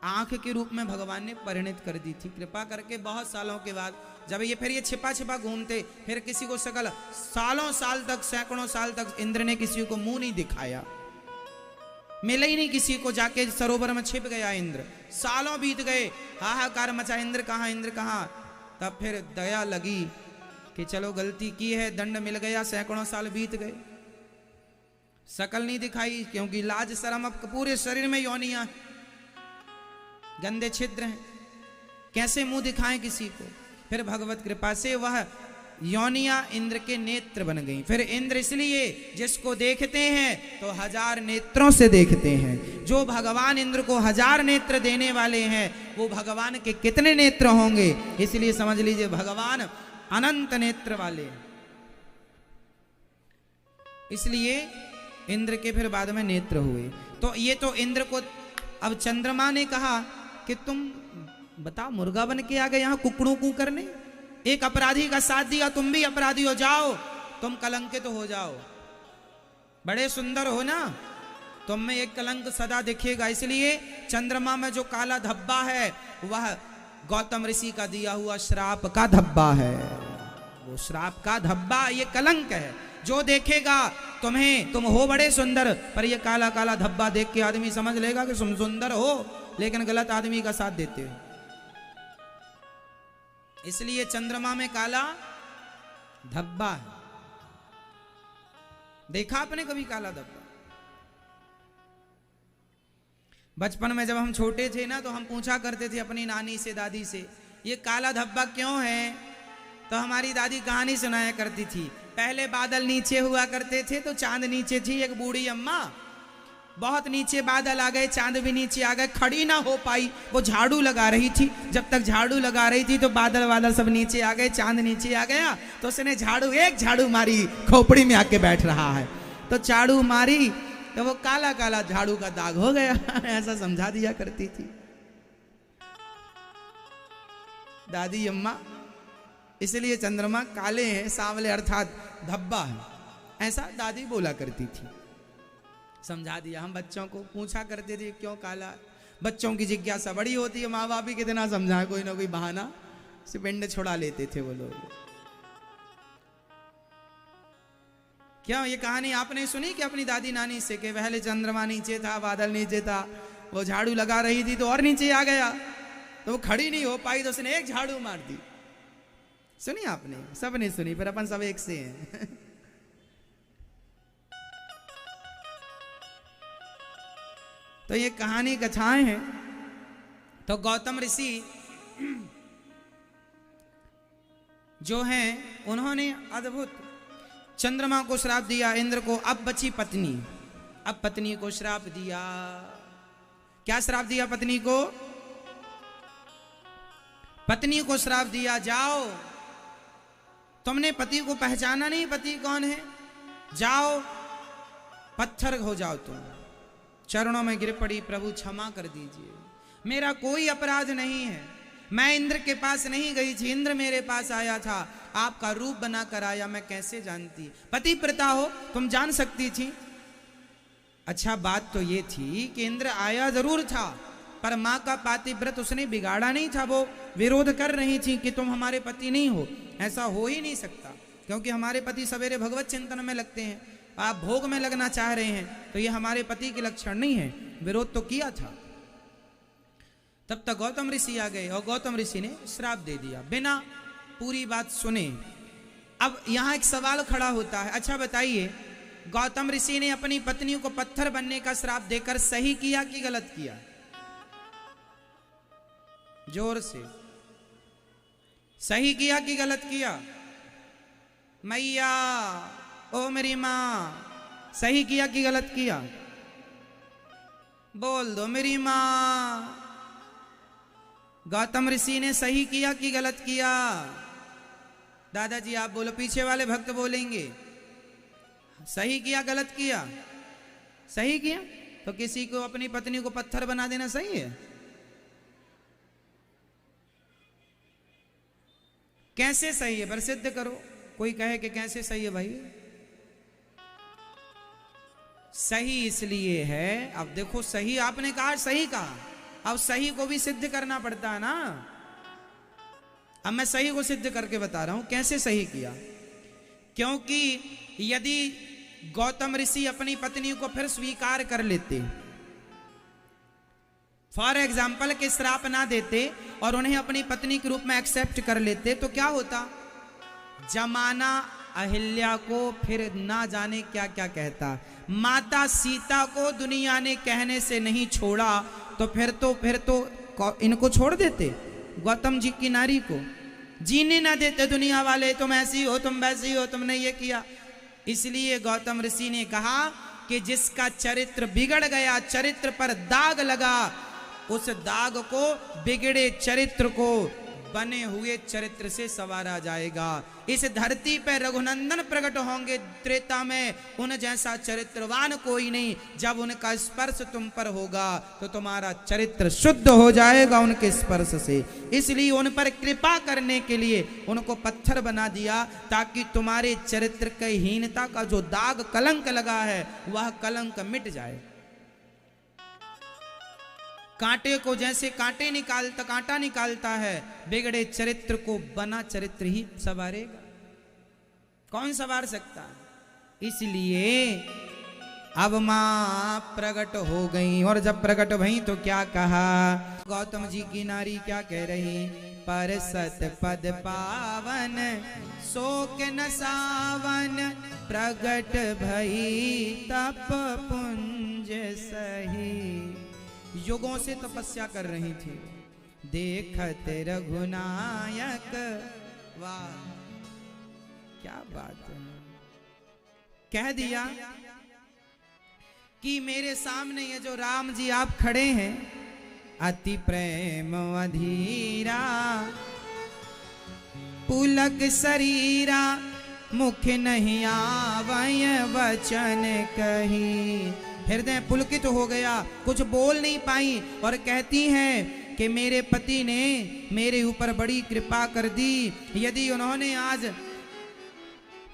Speaker 1: आंख के रूप में भगवान ने परिणित कर दी थी कृपा करके। बहुत सालों के बाद जब ये फिर ये छिपा छिपा घूमते, फिर किसी को सकल सालों साल तक, सैकड़ों साल तक इंद्र ने किसी को मुंह नहीं दिखाया, मिला ही नहीं किसी को, जाके सरोवर में छिप गया इंद्र। सालों बीत गए, हाहाकार मचा, इंद्र कहाँ, इंद्र कहाँ। तब फिर दया लगी कि चलो गलती की है, दंड मिल गया, सैकड़ों साल बीत गए, शकल नहीं दिखाई क्योंकि लाज शर्म, अब पूरे शरीर में योनियां, गंदे छिद्र हैं, कैसे मुंह दिखाएं किसी को। फिर भगवत कृपा से वह योनियां इंद्र के नेत्र बन गई। फिर इंद्र इसलिए जिसको देखते हैं तो 1000 नेत्रों से देखते हैं। जो भगवान इंद्र को 1000 नेत्र देने वाले हैं, वो भगवान के कितने नेत्र होंगे, इसलिए समझ लीजिए भगवान अनंत नेत्र वाले हैं। इसलिए इंद्र के फिर बाद में नेत्र हुए। तो ये तो इंद्र को, अब चंद्रमा ने कहा कि तुम बताओ, मुर्गा बन के आ गए यहाँ कुकड़ों कू करने, एक अपराधी का साथ दिया, तुम भी अपराधी हो जाओ, तुम कलंकित हो जाओ, बड़े सुंदर हो ना, तुम में एक कलंक सदा दिखेगा। इसलिए चंद्रमा में जो काला धब्बा है वह गौतम ऋषि का दिया हुआ श्राप का धब्बा है। वो श्राप का धब्बा, ये कलंक है। जो देखेगा तुम्हें, तुम हो बड़े सुंदर, पर ये काला काला धब्बा देख के आदमी समझ लेगा कि तुम सुंदर हो, लेकिन गलत आदमी का साथ देते हो। इसलिए चंद्रमा में काला धब्बा है। देखा आपने कभी काला धब्बा? बचपन में जब हम छोटे थे ना, तो हम पूछा करते थे अपनी नानी से, दादी से, ये काला धब्बा क्यों है? तो हमारी दादी कहानी सुनाया करती थी। पहले बादल नीचे हुआ करते थे तो चांद नीचे थी। एक बूढ़ी अम्मा, बहुत नीचे बादल आ गए, चांद भी नीचे आ गए, खड़ी ना हो पाई, वो झाड़ू लगा रही थी। जब तक झाड़ू लगा रही थी तो बादल वादल सब नीचे आ गए, चांद नीचे आ गया, तो उसने एक झाड़ू मारी, खोपड़ी में आके बैठ रहा है, तो झाड़ू मारी तो वो काला काला झाड़ू का दाग हो गया। ऐसा समझा दिया करती थी दादी अम्मा। इसलिए चंद्रमा काले हैं, सांवले अर्थात धब्बा है, ऐसा दादी बोला करती थी। समझा दिया। हम बच्चों को पूछा करते थे क्यों काला, बच्चों की जिज्ञासा बड़ी होती है, माँ बाप भी कितना समझाए, कोई ना कोई बहाना से पिंड छुड़ा लेते थे वो लोग। क्यों, ये कहानी आपने सुनी कि अपनी दादी नानी से, कि पहले चंद्रमा नीचे था, बादल नीचे था, वो झाड़ू लगा रही थी तो और नीचे आ गया, तो वो खड़ी नहीं हो पाई तो उसने एक झाड़ू मार दी। सुनी आपने? सब ने सुनी, पर अपन सब एक से हैं। तो ये कहानी कथाएं हैं। तो गौतम ऋषि जो हैं, उन्होंने अद्भुत चंद्रमा को श्राप दिया, इंद्र को। अब बची पत्नी, अब पत्नी को श्राप दिया। क्या श्राप दिया पत्नी को? पत्नी को श्राप दिया, जाओ, तुमने पति को पहचाना नहीं, पति कौन है, जाओ पत्थर हो जाओ, तुम चरणों में गिर पड़ी, प्रभु क्षमा कर दीजिए, मेरा कोई अपराध नहीं है, मैं इंद्र के पास नहीं गई थी, इंद्र मेरे पास आया था, आपका रूप बना कर आया, मैं कैसे जानती, पतिव्रता हो तुम जान सकती थी। अच्छा, बात तो ये थी कि इंद्र आया जरूर था, पर माँ का पातिव्रत उसने बिगाड़ा नहीं था। वो विरोध कर रही थी कि तुम हमारे पति नहीं हो, ऐसा हो ही नहीं सकता, क्योंकि हमारे पति सवेरे भगवत चिंतन में लगते हैं, आप भोग में लगना चाह रहे हैं, तो ये हमारे पति के लक्षण नहीं है। विरोध तो किया था। तब तक गौतम ऋषि आ गए और गौतम ऋषि ने श्राप दे दिया बिना पूरी बात सुने। अब यहां एक सवाल खड़ा होता है, अच्छा बताइए, गौतम ऋषि ने अपनी पत्नियों को पत्थर बनने का श्राप देकर सही किया कि गलत किया? जोर से, सही किया कि गलत किया? मैया, ओ मेरी मां, सही किया कि गलत किया? बोल दो मेरी मां। गौतम ऋषि ने सही किया कि गलत किया? दादाजी आप बोलो, पीछे वाले भक्त बोलेंगे। सही किया गलत किया? सही किया। तो किसी को अपनी पत्नी को पत्थर बना देना सही है? कैसे सही है? प्रसिद्ध करो। कोई कहे कि कैसे सही है भाई? सही इसलिए है, अब देखो, सही आपने कहा, सही कहा, अब सही को भी सिद्ध करना पड़ता है ना। अब मैं सही को सिद्ध करके बता रहा हूं कैसे सही किया। क्योंकि यदि गौतम ऋषि अपनी पत्नी को फिर स्वीकार कर लेते, फॉर एग्जाम्पल के श्राप ना देते और उन्हें अपनी पत्नी के रूप में एक्सेप्ट कर लेते, तो क्या होता? जमाना अहिल्या को फिर ना जाने क्या क्या कहता। माता सीता को दुनिया ने कहने से नहीं छोड़ा, तो फिर तो इनको छोड़ देते, गौतम जी की नारी को जीने ना देते दुनिया वाले। तुम ऐसी हो, तुम वैसी हो, तुमने ये किया। इसलिए गौतम ऋषि ने कहा कि जिसका चरित्र बिगड़ गया, चरित्र पर दाग लगा, उस दाग को, बिगड़े चरित्र को बने हुए चरित्र से संवारा जाएगा। इस धरती पर रघुनंदन प्रकट होंगे त्रेता में, उन जैसा चरित्रवान कोई नहीं। जब उनका स्पर्श तुम पर होगा तो तुम्हारा चरित्र शुद्ध हो जाएगा उनके स्पर्श से। इसलिए उन पर कृपा करने के लिए उनको पत्थर बना दिया, ताकि तुम्हारे चरित्र की हीनता का जो दाग कलंक लगा है वह कलंक मिट जाए। कांटे को जैसे कांटा निकालता है, बिगड़े चरित्र को बना चरित्र ही संवारेगा। कौन संवार सकता है? इसलिए अब मां प्रकट हो गई, और जब प्रकट भई तो क्या कहा? गौतम जी की नारी क्या कह रही? पर सत पद पावन शोक न सावन, प्रकट भई तप पुंज सही। युगों से तपस्या कर रही थी, देखत रघुनायक। वाह क्या बात है। कह दिया कि मेरे सामने ये जो राम जी आप खड़े हैं, अति प्रेम अधीरा, पुलक शरीरा, मुख नहीं आवय वचन कही। हृदय पुलकित हो गया, कुछ बोल नहीं पाई, और कहती हैं कि मेरे पति ने मेरे ऊपर बड़ी कृपा कर दी। यदि उन्होंने आज,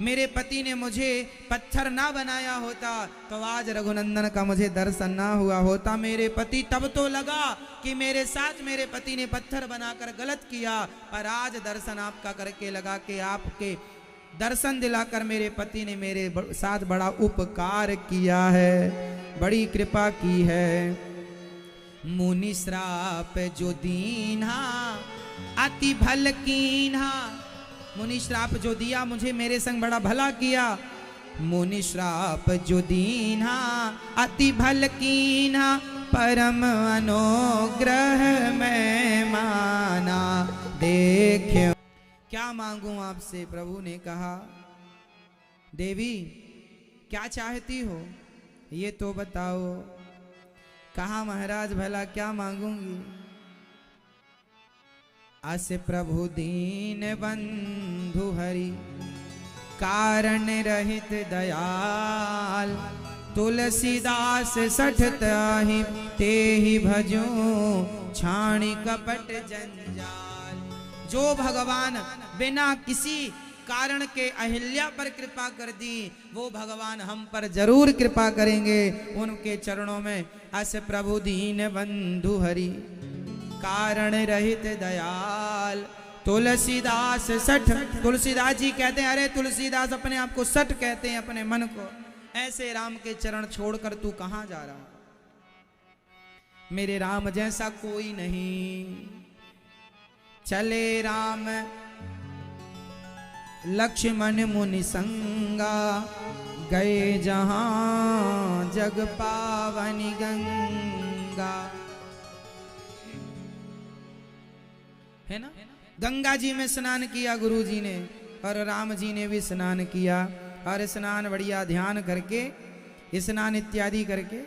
Speaker 1: मेरे पति ने मुझे पत्थर ना बनाया होता तो आज रघुनंदन का मुझे दर्शन ना हुआ होता। मेरे पति, तब तो लगा कि मेरे साथ मेरे पति ने पत्थर बनाकर गलत किया, पर आज दर्शन आपका करके लगा कि आपके दर्शन दिलाकर मेरे पति ने मेरे साथ बड़ा उपकार किया है, बड़ी कृपा की है। मुनि श्राप जो दीन्हा, अति भल कीन्हा। मुनि श्राप जो दिया मुझे, मेरे संग बड़ा भला किया। मुनि श्राप जो दीन्हा, अति भल कीन्हा, परम अनुग्रह में माना। देख्यो क्या मांगूं आपसे? प्रभु ने कहा, देवी क्या चाहती हो ये तो बताओ। कहा, महाराज भला क्या मांगूंगी? अस प्रभु दीन बंधु हरि, कारण रहित दयाल, तुलसीदास सठ ताहि तेहि भजो, छाणी कपट जंजाल। जो भगवान बिना किसी कारण के अहिल्या पर कृपा कर दी, वो भगवान हम पर जरूर कृपा करेंगे। उनके चरणों में अस प्रभु दीन बंधु हरि, कारण रहित दयाल, तुलसीदास सठ। तुलसीदास जी कहते हैं, अरे तुलसीदास अपने आप को सठ कहते हैं, अपने मन को। ऐसे राम के चरण छोड़कर तू कहां जा रहा? मेरे राम जैसा कोई नहीं। चले राम लक्ष्मण मुनि संगा, गए जहां जग पावनी गंगा, है ना। गंगा जी में स्नान किया गुरु जी ने और राम जी ने भी स्नान किया, और स्नान बढ़िया ध्यान करके स्नान इत्यादि करके,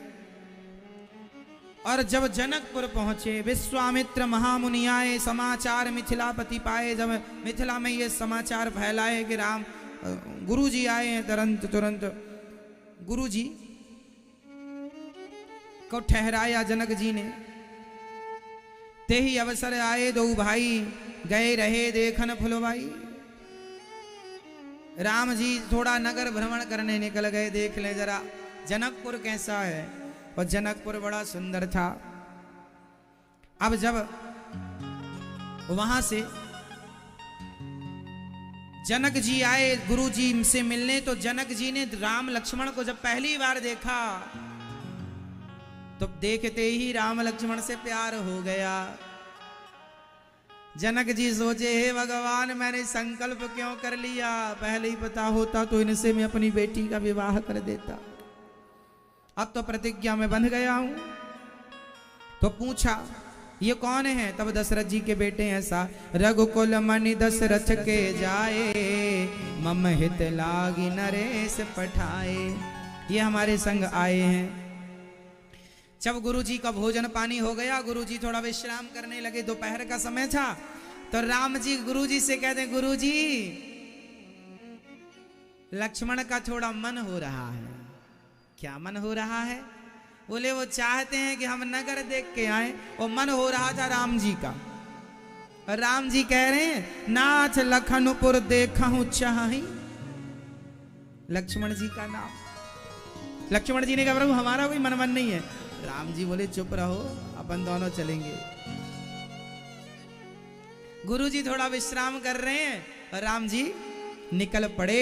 Speaker 1: और जब जनकपुर पहुंचे विश्वामित्र महामुनि आए, समाचार मिथिलापति पाए। जब मिथिला में ये समाचार फैलाए कि राम गुरु जी आए हैं, तुरंत गुरु जी को ठहराया जनक जी ने। ते ही अवसर आए दो भाई, गए रहे देखन फुलवाई। राम जी थोड़ा नगर भ्रमण करने निकल गए, देख ले जरा जनकपुर कैसा है। और जनकपुर बड़ा सुंदर था। अब जब वहां से जनक जी आए गुरु जी से मिलने, तो जनक जी ने राम लक्ष्मण को जब पहली बार देखा तो देखते ही राम लक्ष्मण से प्यार हो गया। जनक जी सोचे, हे भगवान मैंने संकल्प क्यों कर लिया, पहले ही पता होता तो इनसे मैं अपनी बेटी का विवाह कर देता। अब तो प्रतिज्ञा में बंध गया हूं। तो पूछा ये कौन है, तब दशरथ जी के बेटे हैं सा। रघुकुल मणि दशरथ के जाए, मम हित लागी नरेश पठाए। ये हमारे संग आए हैं। जब गुरु जी का भोजन पानी हो गया, गुरु जी थोड़ा विश्राम करने लगे, दोपहर का समय था। तो राम जी गुरु जी से कहते, गुरु जी लक्ष्मण का थोड़ा मन हो रहा है। क्या मन हो रहा है? बोले वो चाहते हैं कि हम नगर देख के आए। और मन हो रहा था राम जी का। और राम जी कह रहे हैं, नाथ लखनपुर देखूं चाही। लक्ष्मण जी का नाम। लक्ष्मण जी ने कहा प्रभु हमारा कोई मन नहीं है। राम जी बोले चुप रहो, अपन दोनों चलेंगे। गुरु जी थोड़ा विश्राम कर रहे हैं और राम जी निकल पड़े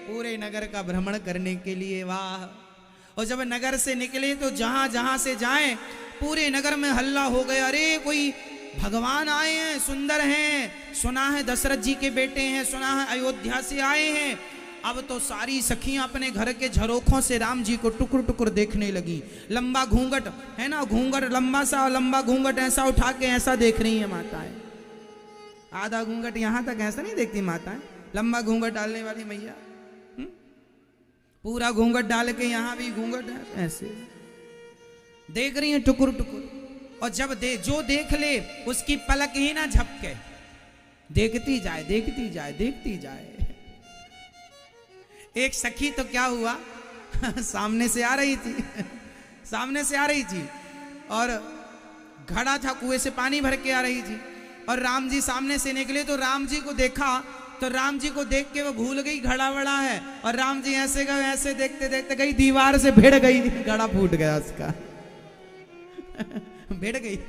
Speaker 1: पूरे नगर का भ्रमण करने के लिए। वाह। और जब नगर से निकले तो जहां जहां से जाएं पूरे नगर में हल्ला हो गया, अरे कोई भगवान आए हैं, सुंदर हैं, सुना है दशरथ जी के बेटे हैं, सुना है अयोध्या से आए हैं। अब तो सारी सखियां अपने घर के झरोखों से राम जी को टुकुर टुकुर देखने लगी। लंबा घूंघट है ना, घूंघट लंबा सा, लंबा घूंघट ऐसा उठा के ऐसा देख रही है माताएं। आधा घूंघट यहां तक ऐसा नहीं देखती माताएं, लंबा घूंघट डालने वाली मैया पूरा घूंघट डाल के यहां भी घूंघट है, ऐसे देख रही है टुकुर टुकुर। और जब जो देख ले उसकी पलक ही ना झपके, देखती जाए देखती जाए देखती जाए। एक सखी तो क्या हुआ सामने से आ रही थी सामने से आ रही थी और घड़ा था, कुएं से पानी भर के आ रही थी। और राम जी सामने से निकले तो राम जी को देखा, तो राम जी को देख के वो भूल गई घड़ा बड़ा है। और राम जी ऐसे गए, ऐसे देखते देखते गई, दीवार से भिड़ गई, घड़ा फूट गया उसका भिड़ गई।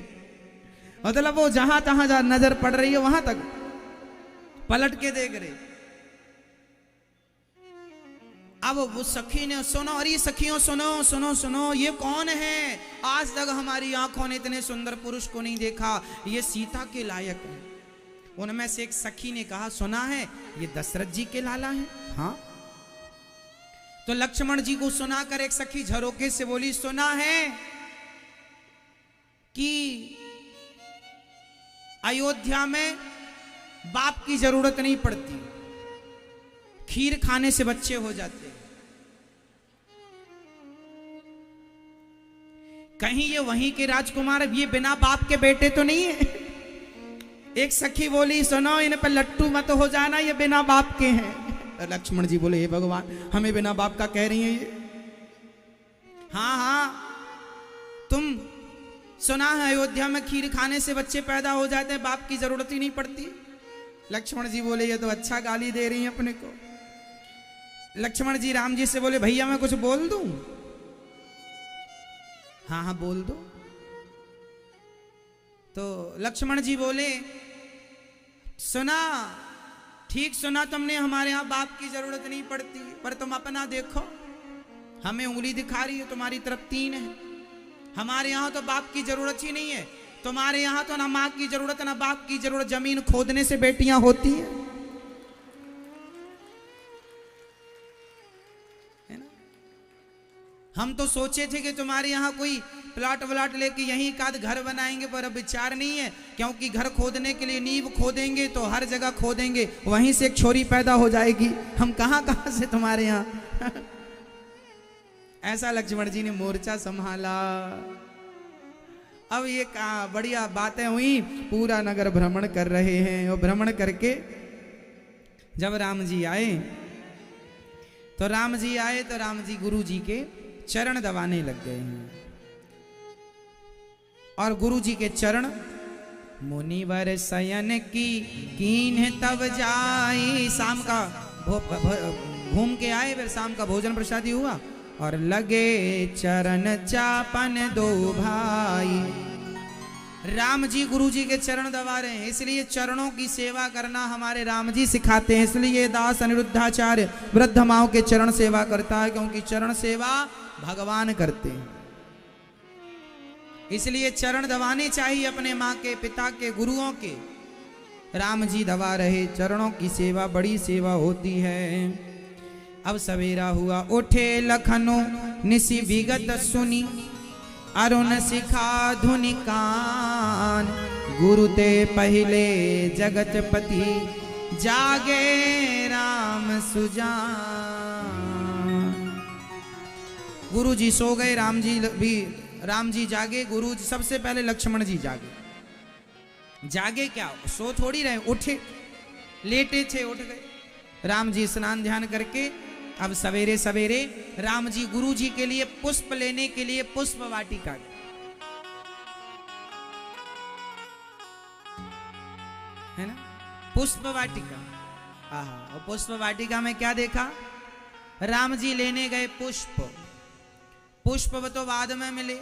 Speaker 1: मतलब वो जहां तहां जहां नजर पड़ रही है वहां तक पलट के देख रहे। अब वो सखी ने सुनो, अरे सखियों सुनो सुनो सुनो, ये कौन है? आज तक हमारी आंखों ने इतने सुंदर पुरुष को नहीं देखा, ये सीता के लायक है। उनमें से एक सखी ने कहा, सुना है ये दशरथ जी के लाला हैं। हाँ। तो लक्ष्मण जी को सुनाकर एक सखी झरोके से बोली, सुना है कि अयोध्या में बाप की जरूरत नहीं पड़ती, खीर खाने से बच्चे हो जाते। कहीं ये वहीं के राजकुमार, ये बिना बाप के बेटे तो नहीं है? एक सखी बोली, सुनो इन पर लट्टू मत हो जाना, ये बिना बाप के हैं। लक्ष्मण जी बोले, हे भगवान हमें बिना बाप का कह रही हैं ये? हाँ हाँ, तुम सुना है अयोध्या में खीर खाने से बच्चे पैदा हो जाते हैं, बाप की जरूरत ही नहीं पड़ती। लक्ष्मण जी बोले, ये तो अच्छा गाली दे रही हैं अपने को। लक्ष्मण जी राम जी से बोले, भैया मैं कुछ बोल दूं? हाँ हाँ बोल दो। तो लक्ष्मण जी बोले, सुना, ठीक सुना तुमने, हमारे यहाँ बाप की जरूरत नहीं पड़ती, पर तुम अपना देखो, हमें उंगली दिखा रही है, तुम्हारी तरफ 3 है। हमारे यहाँ तो बाप की जरूरत ही नहीं है। तुम्हारे यहाँ तो ना माँ की जरूरत ना बाप की जरूरत, जमीन खोदने से बेटियां होती है ना। हम तो सोचे थे कि तुम्हारे यहाँ कोई प्लाट व्लाट लेके यहीं एकाध घर बनाएंगे, पर अब विचार नहीं है, क्योंकि घर खोदने के लिए नींव खोदेंगे तो हर जगह खोदेंगे, वहीं से एक छोरी पैदा हो जाएगी, हम कहाँ कहाँ से तुम्हारे यहाँ। ऐसा लक्ष्मण जी ने मोर्चा संभाला। अब ये बढ़िया बातें हुई, पूरा नगर भ्रमण कर रहे हैं, और भ्रमण करके जब राम जी आए तो राम जी गुरु जी के चरण दबाने लग गए हैं। और गुरु जी के चरण मुनिवर शयन की कीन्ह तब जाई। शाम का घूम के आए, फिर शाम का भोजन प्रसादी हुआ, और लगे चरण चापन दो भाई। राम जी गुरु जी के चरण दबा रहे हैं, इसलिए चरणों की सेवा करना हमारे राम जी सिखाते हैं। इसलिए दास अनिरुद्धाचार्य वृद्ध माओ के चरण सेवा करता है, क्योंकि चरण सेवा भगवान करते हैं। इसलिए चरण दबाने चाहिए अपने माँ के, पिता के, गुरुओं के। राम जी दबा रहे, चरणों की सेवा बड़ी सेवा होती है। अब सवेरा हुआ, उठे लखनऊ निसी विगत सुनी, अरुण शिखा धुनि कान, गुरु ते पहले जगतपति, जागे राम सुजान। गुरु जी सो गए, राम जी जागे, गुरु जी सबसे पहले लक्ष्मण जी जागे। जागे क्या, सो थोड़ी रहे, उठे, लेटे थे, उठ गए। राम जी स्नान ध्यान करके अब सवेरे सवेरे राम जी गुरु जी के लिए पुष्प लेने के लिए पुष्प वाटिका गए, है ना, पुष्प वाटिका। और पुष्प वाटिका में क्या देखा, राम जी लेने गए पुष्प। पुष्प तो बाद में मिले,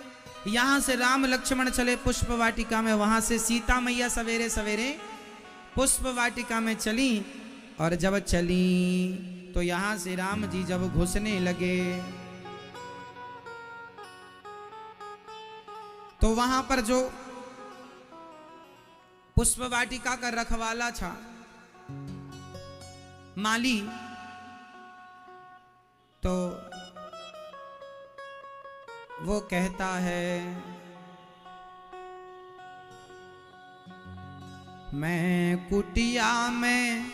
Speaker 1: यहां से राम लक्ष्मण चले पुष्प वाटिका में, वहां से सीता मैया सवेरे सवेरे पुष्प वाटिका में चली। और जब चली तो यहां से राम जी जब घुसने लगे तो वहां पर जो पुष्प वाटिका का रखवाला था, माली, तो वो कहता है, मैं कुटिया में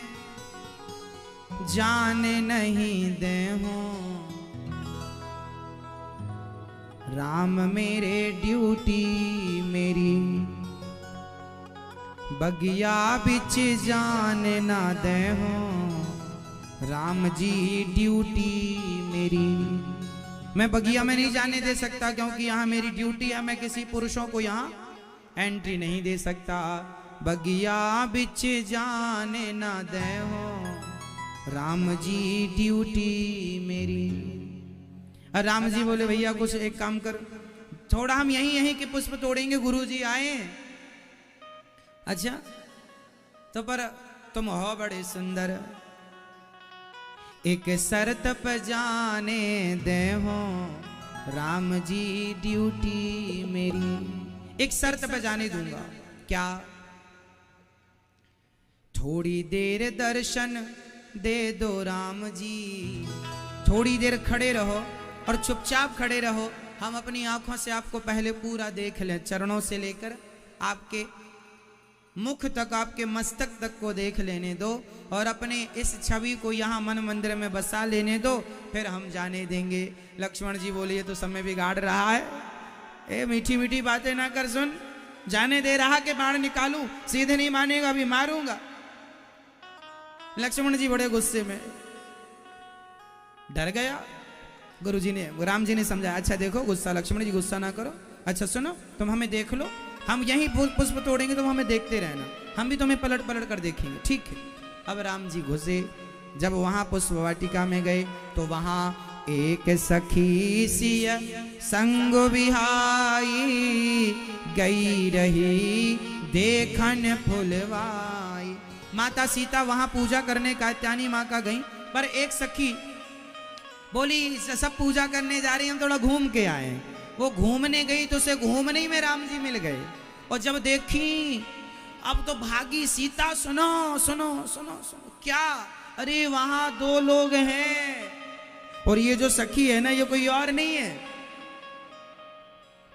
Speaker 1: जाने नहीं दे हूं, राम मेरे ड्यूटी मेरी, बगिया बिच जाने ना दे हूं, राम जी ड्यूटी मेरी। मैं बगिया में नहीं जाने दे सकता, क्योंकि यहाँ मेरी ड्यूटी है, मैं किसी पुरुषों को यहाँ एंट्री नहीं दे सकता। बगिया बिच जाने ना दे हो, राम जी ड्यूटी मेरी। और राम जी बोले, भैया कुछ एक काम कर, थोड़ा हम यहीं के पुष्प तोड़ेंगे, गुरु जी आए। अच्छा, तो पर तुम हो बड़े सुंदर, एक शर्त पर जाने दे हो, राम जी ड्यूटी मेरी। एक शर्त पर जाने दूंगा, क्या, थोड़ी देर दर्शन दे दो राम जी। थोड़ी देर खड़े रहो और चुपचाप खड़े रहो, हम अपनी आंखों से आपको पहले पूरा देख लें, चरणों से लेकर आपके मुख तक, आपके मस्तक तक को देख लेने दो, और अपने इस छवि को यहाँ मन मंदिर में बसा लेने दो, फिर हम जाने देंगे। लक्ष्मण जी बोलिए, तो समय बिगाड़ रहा है, ए मीठी मीठी बातें ना कर, सुन, जाने दे रहा कि बाण निकालूं, सीधे नहीं मानेगा, अभी मारूंगा। लक्ष्मण जी बड़े गुस्से में, डर गया। गुरुजी ने, राम जी ने समझाया, अच्छा देखो, गुस्सा, लक्ष्मण जी गुस्सा ना करो, अच्छा सुनो, तुम हमें देख लो, हम यहीं पुष्प तोड़ेंगे, तुम हमें देखते रहना, हम भी तुम्हें पलट पलट कर देखेंगे, ठीक है। अब राम जी घुसे, जब वहां पुष्प वाटिका में गए तो वहां एक सखी सिय संग बिहाई, गई रही देखन फुलवाई। माता सीता वहां पूजा करने कात्यायनी माँ का गई, पर एक सखी बोली, सब पूजा करने जा रही, हम थोड़ा घूम के आए। वो घूमने गई तो उसे घूमने ही में राम जी मिल गए, और जब देखी अब तो भागी सीता। सुनो सुनो सुनो सुनो, क्या, अरे वहां दो लोग हैं, और ये जो सखी है ना, ये कोई और नहीं है,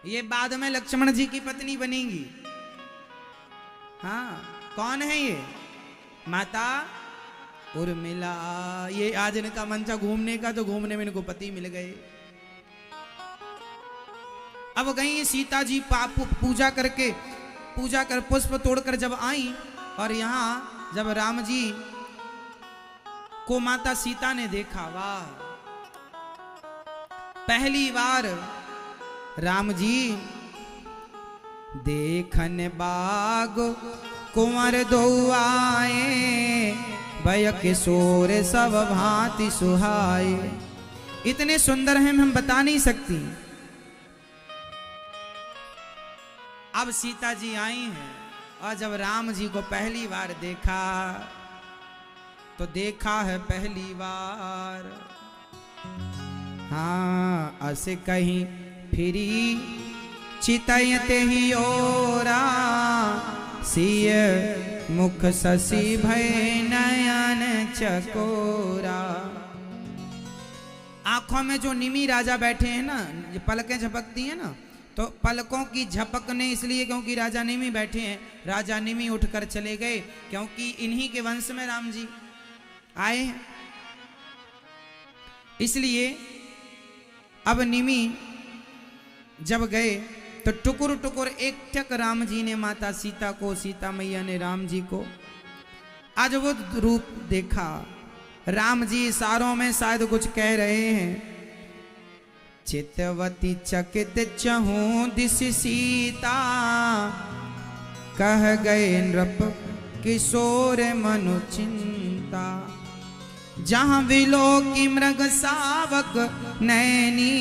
Speaker 1: ये बाद में लक्ष्मण जी की पत्नी बनेंगी। हाँ, कौन है ये? माता उर्मिला। ये आज इनका मन था घूमने का, तो घूमने में इनको पति मिल गए। अब गई सीता जी पूजा कर पुष्प तोड़कर जब आई, और यहां जब राम जी को माता सीता ने देखा, वाह, पहली बार राम जी देखन बाग कुंवर दो आए, भय किशोर सब भांति सुहाए। इतने सुंदर हैं हम बता नहीं सकती। अब सीता जी आई हैं, और जब राम जी को पहली बार देखा, तो देखा है पहली बार। हाँ, असे कहीं फिरी चितयते ही ओरा, सिय मुख शशि भय नयन चकोरा। आंखों में जो निमी राजा बैठे हैं ना, ये पलकें झपकती हैं ना, तो पलकों की झपकने इसलिए क्योंकि राजा निमी बैठे हैं। राजा निमी उठकर चले गए, क्योंकि इन्हीं के वंश में राम जी आए हैं, इसलिए अब निमी जब गए तो टुकुर टुकुर एक टक राम जी ने माता सीता को, सीता मैया ने राम जी को अद्भुत रूप देखा। राम जी इशारों में शायद कुछ कह रहे हैं। चितवती चकित चहूं दिस सीता, कह गए नृप किशोर मनु चिंता। जहां विलो की मृग सावक नैनी,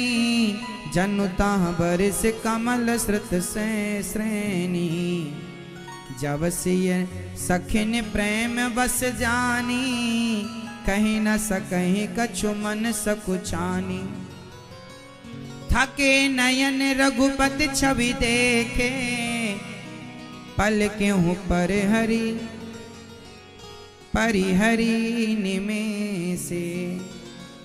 Speaker 1: जनुता बरिस कमल श्रुत से श्रेणी। जब सिय सखिन प्रेम बस जानी, कहीं न सकहीं कछु मन सकुचानी। थके नयन रघुपति छवि देखे, पल क्यों पर हरि परिहरी निमेषे।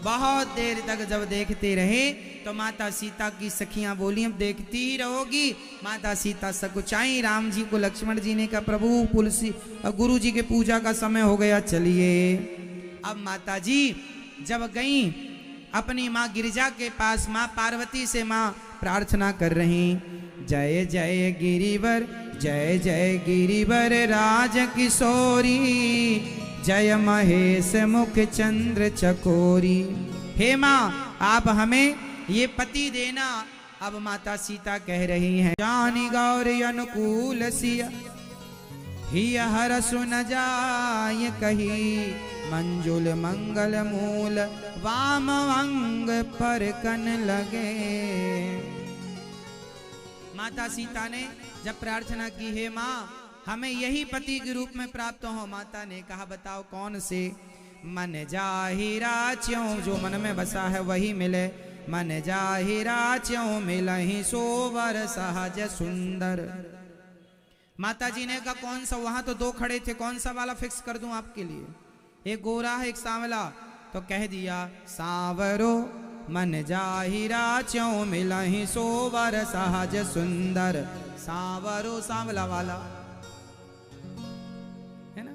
Speaker 1: बहुत देर तक जब देखते रहे तो माता सीता की सखियां बोली, अब देखती ही रहोगी। माता सीता सकुचाई। राम जी को लक्ष्मण जी ने कहा, प्रभु तुलसी गुरु जी के पूजा का समय हो गया, चलिए। अब माता जी जब गई अपनी माँ गिरिजा के पास, माँ पार्वती से माँ प्रार्थना कर रही, जय जय गिरिवर जय जय गिरिवर राज किशोरी, जय महेश मुख चंद्र चकोरी। हे माँ, आप हमें ये पति देना। अब माता सीता कह रही हैं, जानी गौरी अनुकूल सिया, ही हर सुन जाय कही, मंजुल मंगल मूल वाम अंग पर कन लगे। माता सीता ने जब प्रार्थना की, हे माँ हमें यही पति के रूप में प्राप्त हो। माता ने कहा, बताओ कौन से? मन जाहिरा च्यों, जो मन में बसा है वही मिले। मन जाहिरा च्यों मिलहि, सोवर सहज सुंदर। माता जी ने कहा, कौन सा? वहां तो दो खड़े थे, कौन सा वाला फिक्स कर दूं आपके लिए? एक गोरा है, एक सांवला। तो कह दिया, सांवरो मन जाहिरा च्यों मिलहि, सोवर सहज सुंदर। सांवरो सांवला वाला है ना।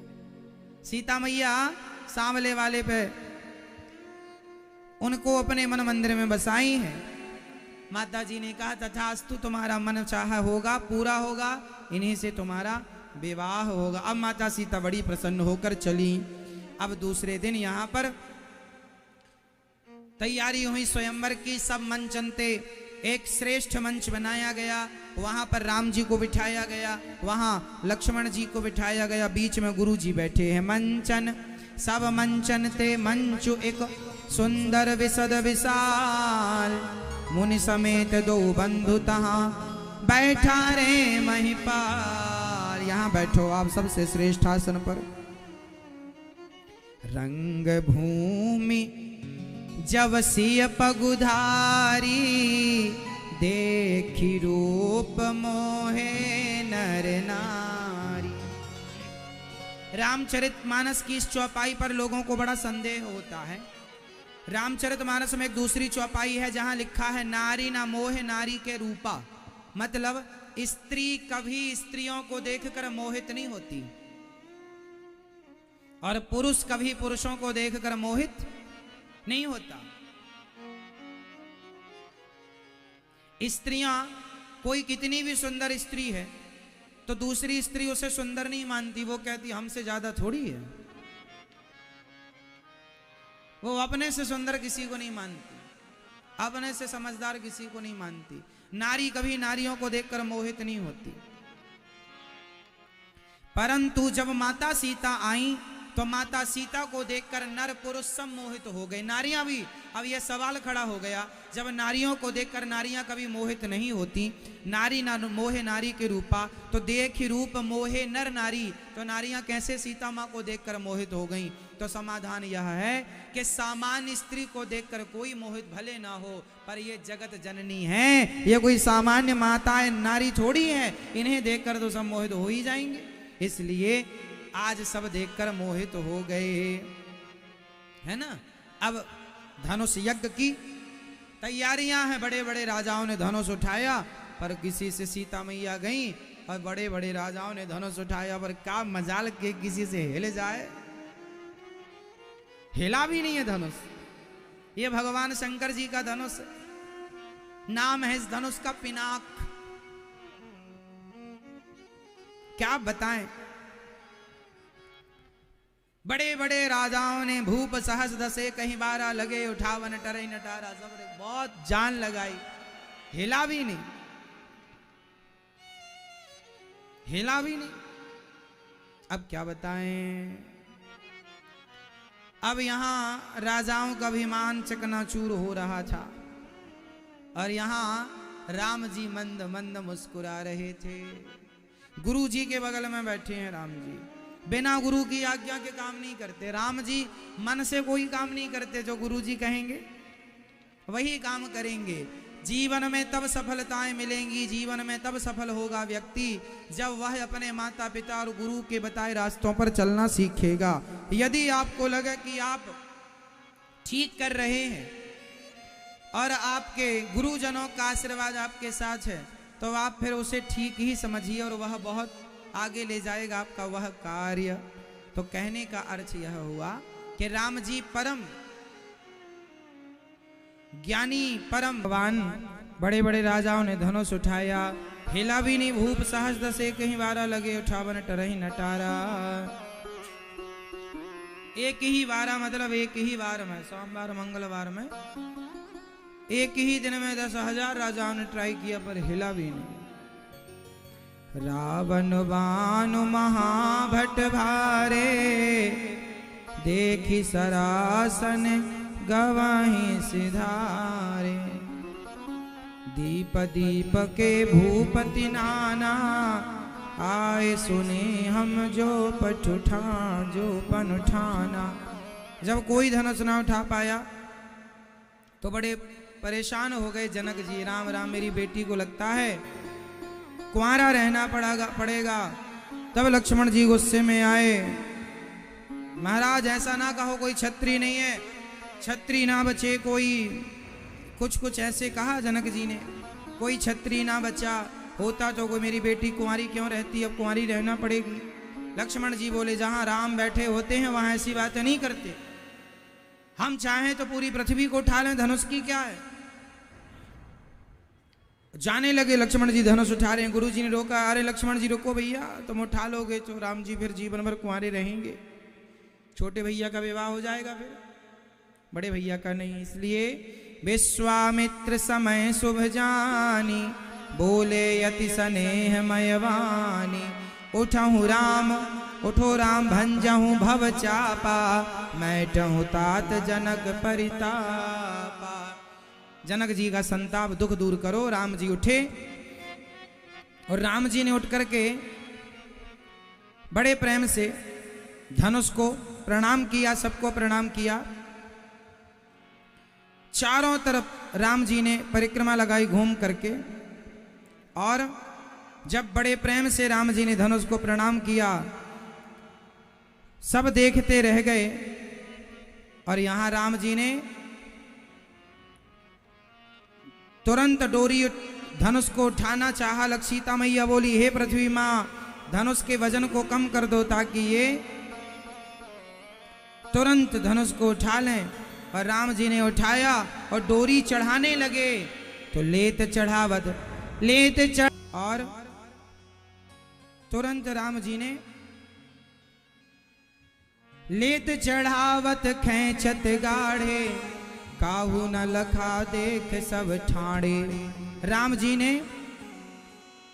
Speaker 1: सीता मैया सांवले वाले पे उनको अपने मन मंदिर में बसाई है। माता जी ने कहा, तथास्तु, तुम्हारा मन चाहा होगा, पूरा होगा, इन्हीं से तुम्हारा विवाह होगा। अब माता सीता बड़ी प्रसन्न होकर चली। अब दूसरे दिन यहाँ पर तैयारी हुई स्वयंवर की। सब मंचनते, एक श्रेष्ठ मंच बनाया गया। वहां पर राम जी को बिठाया गया, वहां लक्ष्मण जी को बिठाया गया, बीच में गुरु जी बैठे हैं। मंचन सब मंचन ते मंचु एक सुंदर विशद विशाल, मुनि समेत दो बंधु तहां बैठा रे महिपाल। यहाँ बैठो आप सबसे श्रेष्ठ आसन पर। रंग भूमि जब सिय पगुधारी, देखी रूप मोहे नर नारी। रामचरितमानस की इस चौपाई पर लोगों को बड़ा संदेह होता है। रामचरितमानस में एक दूसरी चौपाई है जहां लिखा है, नारी ना मोह नारी के रूपा। मतलब स्त्री कभी स्त्रियों को देखकर मोहित नहीं होती और पुरुष कभी पुरुषों को देखकर मोहित नहीं होता। स्त्रियां कोई कितनी भी सुंदर स्त्री है तो दूसरी स्त्री उसे सुंदर नहीं मानती, वो कहती हमसे ज्यादा थोड़ी है। वो अपने से सुंदर किसी को नहीं मानती, अपने से समझदार किसी को नहीं मानती। नारी कभी नारियों को देखकर मोहित नहीं होती। परंतु जब माता सीता आई तो माता सीता को देखकर नर पुरुष सब मोहित हो गए, नारियां भी। अब यह सवाल खड़ा हो गया, जब नारियों को देखकर नारियां कभी मोहित नहीं होती, नारी ना मोहे नारी के रूपा, तो देखी रूप मोहे नर नारी, तो नारियां कैसे सीता मां को देखकर मोहित हो गईं? तो समाधान यह है कि सामान्य स्त्री को देखकर कोई मोहित भले ना हो, पर ये जगत जननी है, ये कोई सामान्य माताएं नारी थोड़ी है, इन्हें देखकर तो सब मोहित हो ही जाएंगे। इसलिए आज सब देखकर मोहित हो गए, है ना। अब धनुष यज्ञ की तैयारियां हैं, बड़े बड़े राजाओं ने धनुष उठाया, पर किसी से सीता मैया गई और बड़े बड़े राजाओं ने धनुष उठाया, पर क्या मजाल के किसी से हिल जाए, हिला भी नहीं है धनुष। ये भगवान शंकर जी का धनुष, नाम है इस धनुष का पिनाक। क्या बताएं, बड़े बड़े राजाओं ने भूप सहस दसे कहीं 12 लगे, उठावन टरे नटारा, सब बहुत जान लगाई, हिला भी नहीं, हिला भी नहीं। अब क्या बताएं, अब यहां राजाओं का अभिमान चकनाचूर हो रहा था और यहां राम जी मंद मंद मुस्कुरा रहे थे। गुरु जी के बगल में बैठे हैं राम जी, बिना गुरु की आज्ञा के काम नहीं करते। राम जी मन से कोई काम नहीं करते, जो गुरु जी कहेंगे वही काम करेंगे। जीवन में तब सफलताएं मिलेंगी, जीवन में तब सफल होगा व्यक्ति जब वह अपने माता पिता और गुरु के बताए रास्तों पर चलना सीखेगा। यदि आपको लगे कि आप ठीक कर रहे हैं और आपके गुरुजनों का आशीर्वाद आपके साथ है, तो आप फिर उसे ठीक ही समझिए और वह बहुत आगे ले जाएगा आपका वह कार्य। तो कहने का अर्थ यह हुआ कि राम जी परम ज्ञानी, परम भगवान। बड़े बड़े राजाओं ने धनुष उठाया, हिला भी नहीं, भूप सहस दसे कहीं 12 लगे, उठावन टरही नटारा। एक ही 12 मतलब एक ही बार में, सोमवार मंगलवार में एक ही दिन में 10,000 राजाओं ने ट्राई किया, पर हिला भी नहीं। रावण बानु महाभट भारे, देखी सरासन गवाही सिधारे। दीप दीप के भूपति नाना, आए सुने हम जो पन उठाना। जब कोई धनुष ना उठा पाया तो बड़े परेशान हो गए जनक जी। राम राम, मेरी बेटी को लगता है कुंवारा रहना पड़ेगा। तब लक्ष्मण जी गुस्से में आए, महाराज ऐसा ना कहो, कोई छत्री नहीं है, छत्री ना बचे कोई। कुछ ऐसे कहा जनक जी ने, कोई छत्री ना बचा, होता तो कोई मेरी बेटी कुंवारी क्यों रहती, अब कुंवारी रहना पड़ेगी। लक्ष्मण जी बोले, जहां राम बैठे होते हैं वहां ऐसी बातें नहीं करते। हम चाहें तो पूरी पृथ्वी को उठा लें, धनुष की क्या है। जाने लगे लक्ष्मण जी धनुष उठा रहे हैं, गुरु जी ने रोका, अरे लक्ष्मण जी रुको भैया, तुम उठा लोगे तो राम जी फिर जीवन भर कुंवारे रहेंगे, छोटे भैया का विवाह हो जाएगा, फिर बड़े भैया का नहीं। इसलिए विश्वामित्र समय शुभ जानी, बोले यति स्नेह मयवानी। उठहु राम उठो राम, भंजहु भव चापा, मैटहु तात जनक परितापा। जनक जी का संताप दुख दूर करो। राम जी उठे और राम जी ने उठ करके बड़े प्रेम से धनुष को प्रणाम किया, सबको प्रणाम किया। चारों तरफ राम जी ने परिक्रमा लगाई घूम करके, और जब बड़े प्रेम से राम जी ने धनुष को प्रणाम किया, सब देखते रह गए। और यहां राम जी ने तुरंत डोरी धनुष को उठाना चाहा। सीता मैया बोली, हे पृथ्वी माँ, धनुष के वजन को कम कर दो ताकि ये तुरंत धनुष को उठा लें। और राम जी ने उठाया और डोरी चढ़ाने लगे तो लेत चढ़ावत लेत चढ़, और तुरंत राम जी ने लेत चढ़ावत खेचत गाढ़े, काहू न लखा देख सब ठाणे। राम जी ने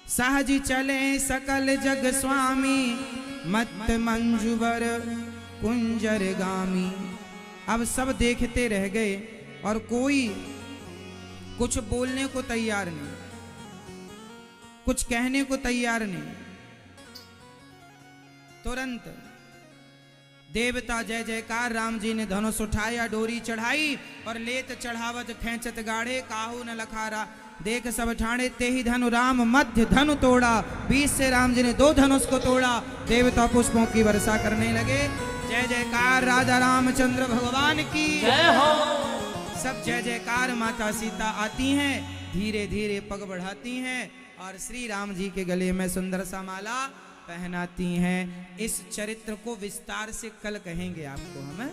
Speaker 1: सहज चले सकल जग स्वामी, मत मंजुवर कुंजर गामी। अब सब देखते रह गए और कोई कुछ बोलने को तैयार नहीं, कुछ कहने को तैयार नहीं। तुरंत देवता जय जयकार, राम जी ने धनुष उठाया, डोरी चढ़ाई और लेत चढ़ावत खेचत गाढ़े, काहू न लखारा देख सब ठाणे। ते ही धनु राम मध्य धनु तोड़ा, 20 से राम जी ने 2 धनुष को तोड़ा। देवता पुष्पों की वर्षा करने लगे। जय जयकार राजा रामचंद्र भगवान की जय हो। सब जय जयकार। माता सीता आती हैं, धीरे धीरे पग बढ़ाती हैं और श्री राम जी के गले में सुंदर सा माला पहनाती हैं। इस चरित्र को विस्तार से कल कहेंगे आपको हम।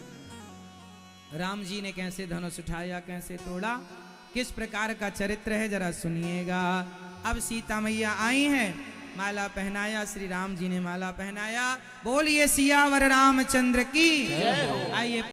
Speaker 1: राम जी ने कैसे धनुष उठाया, कैसे तोड़ा, किस प्रकार का चरित्र है, जरा सुनिएगा। अब सीता मैया आई हैं, माला पहनाया, श्री राम जी ने माला पहनाया। बोलिए सियावर रामचंद्र की। आइए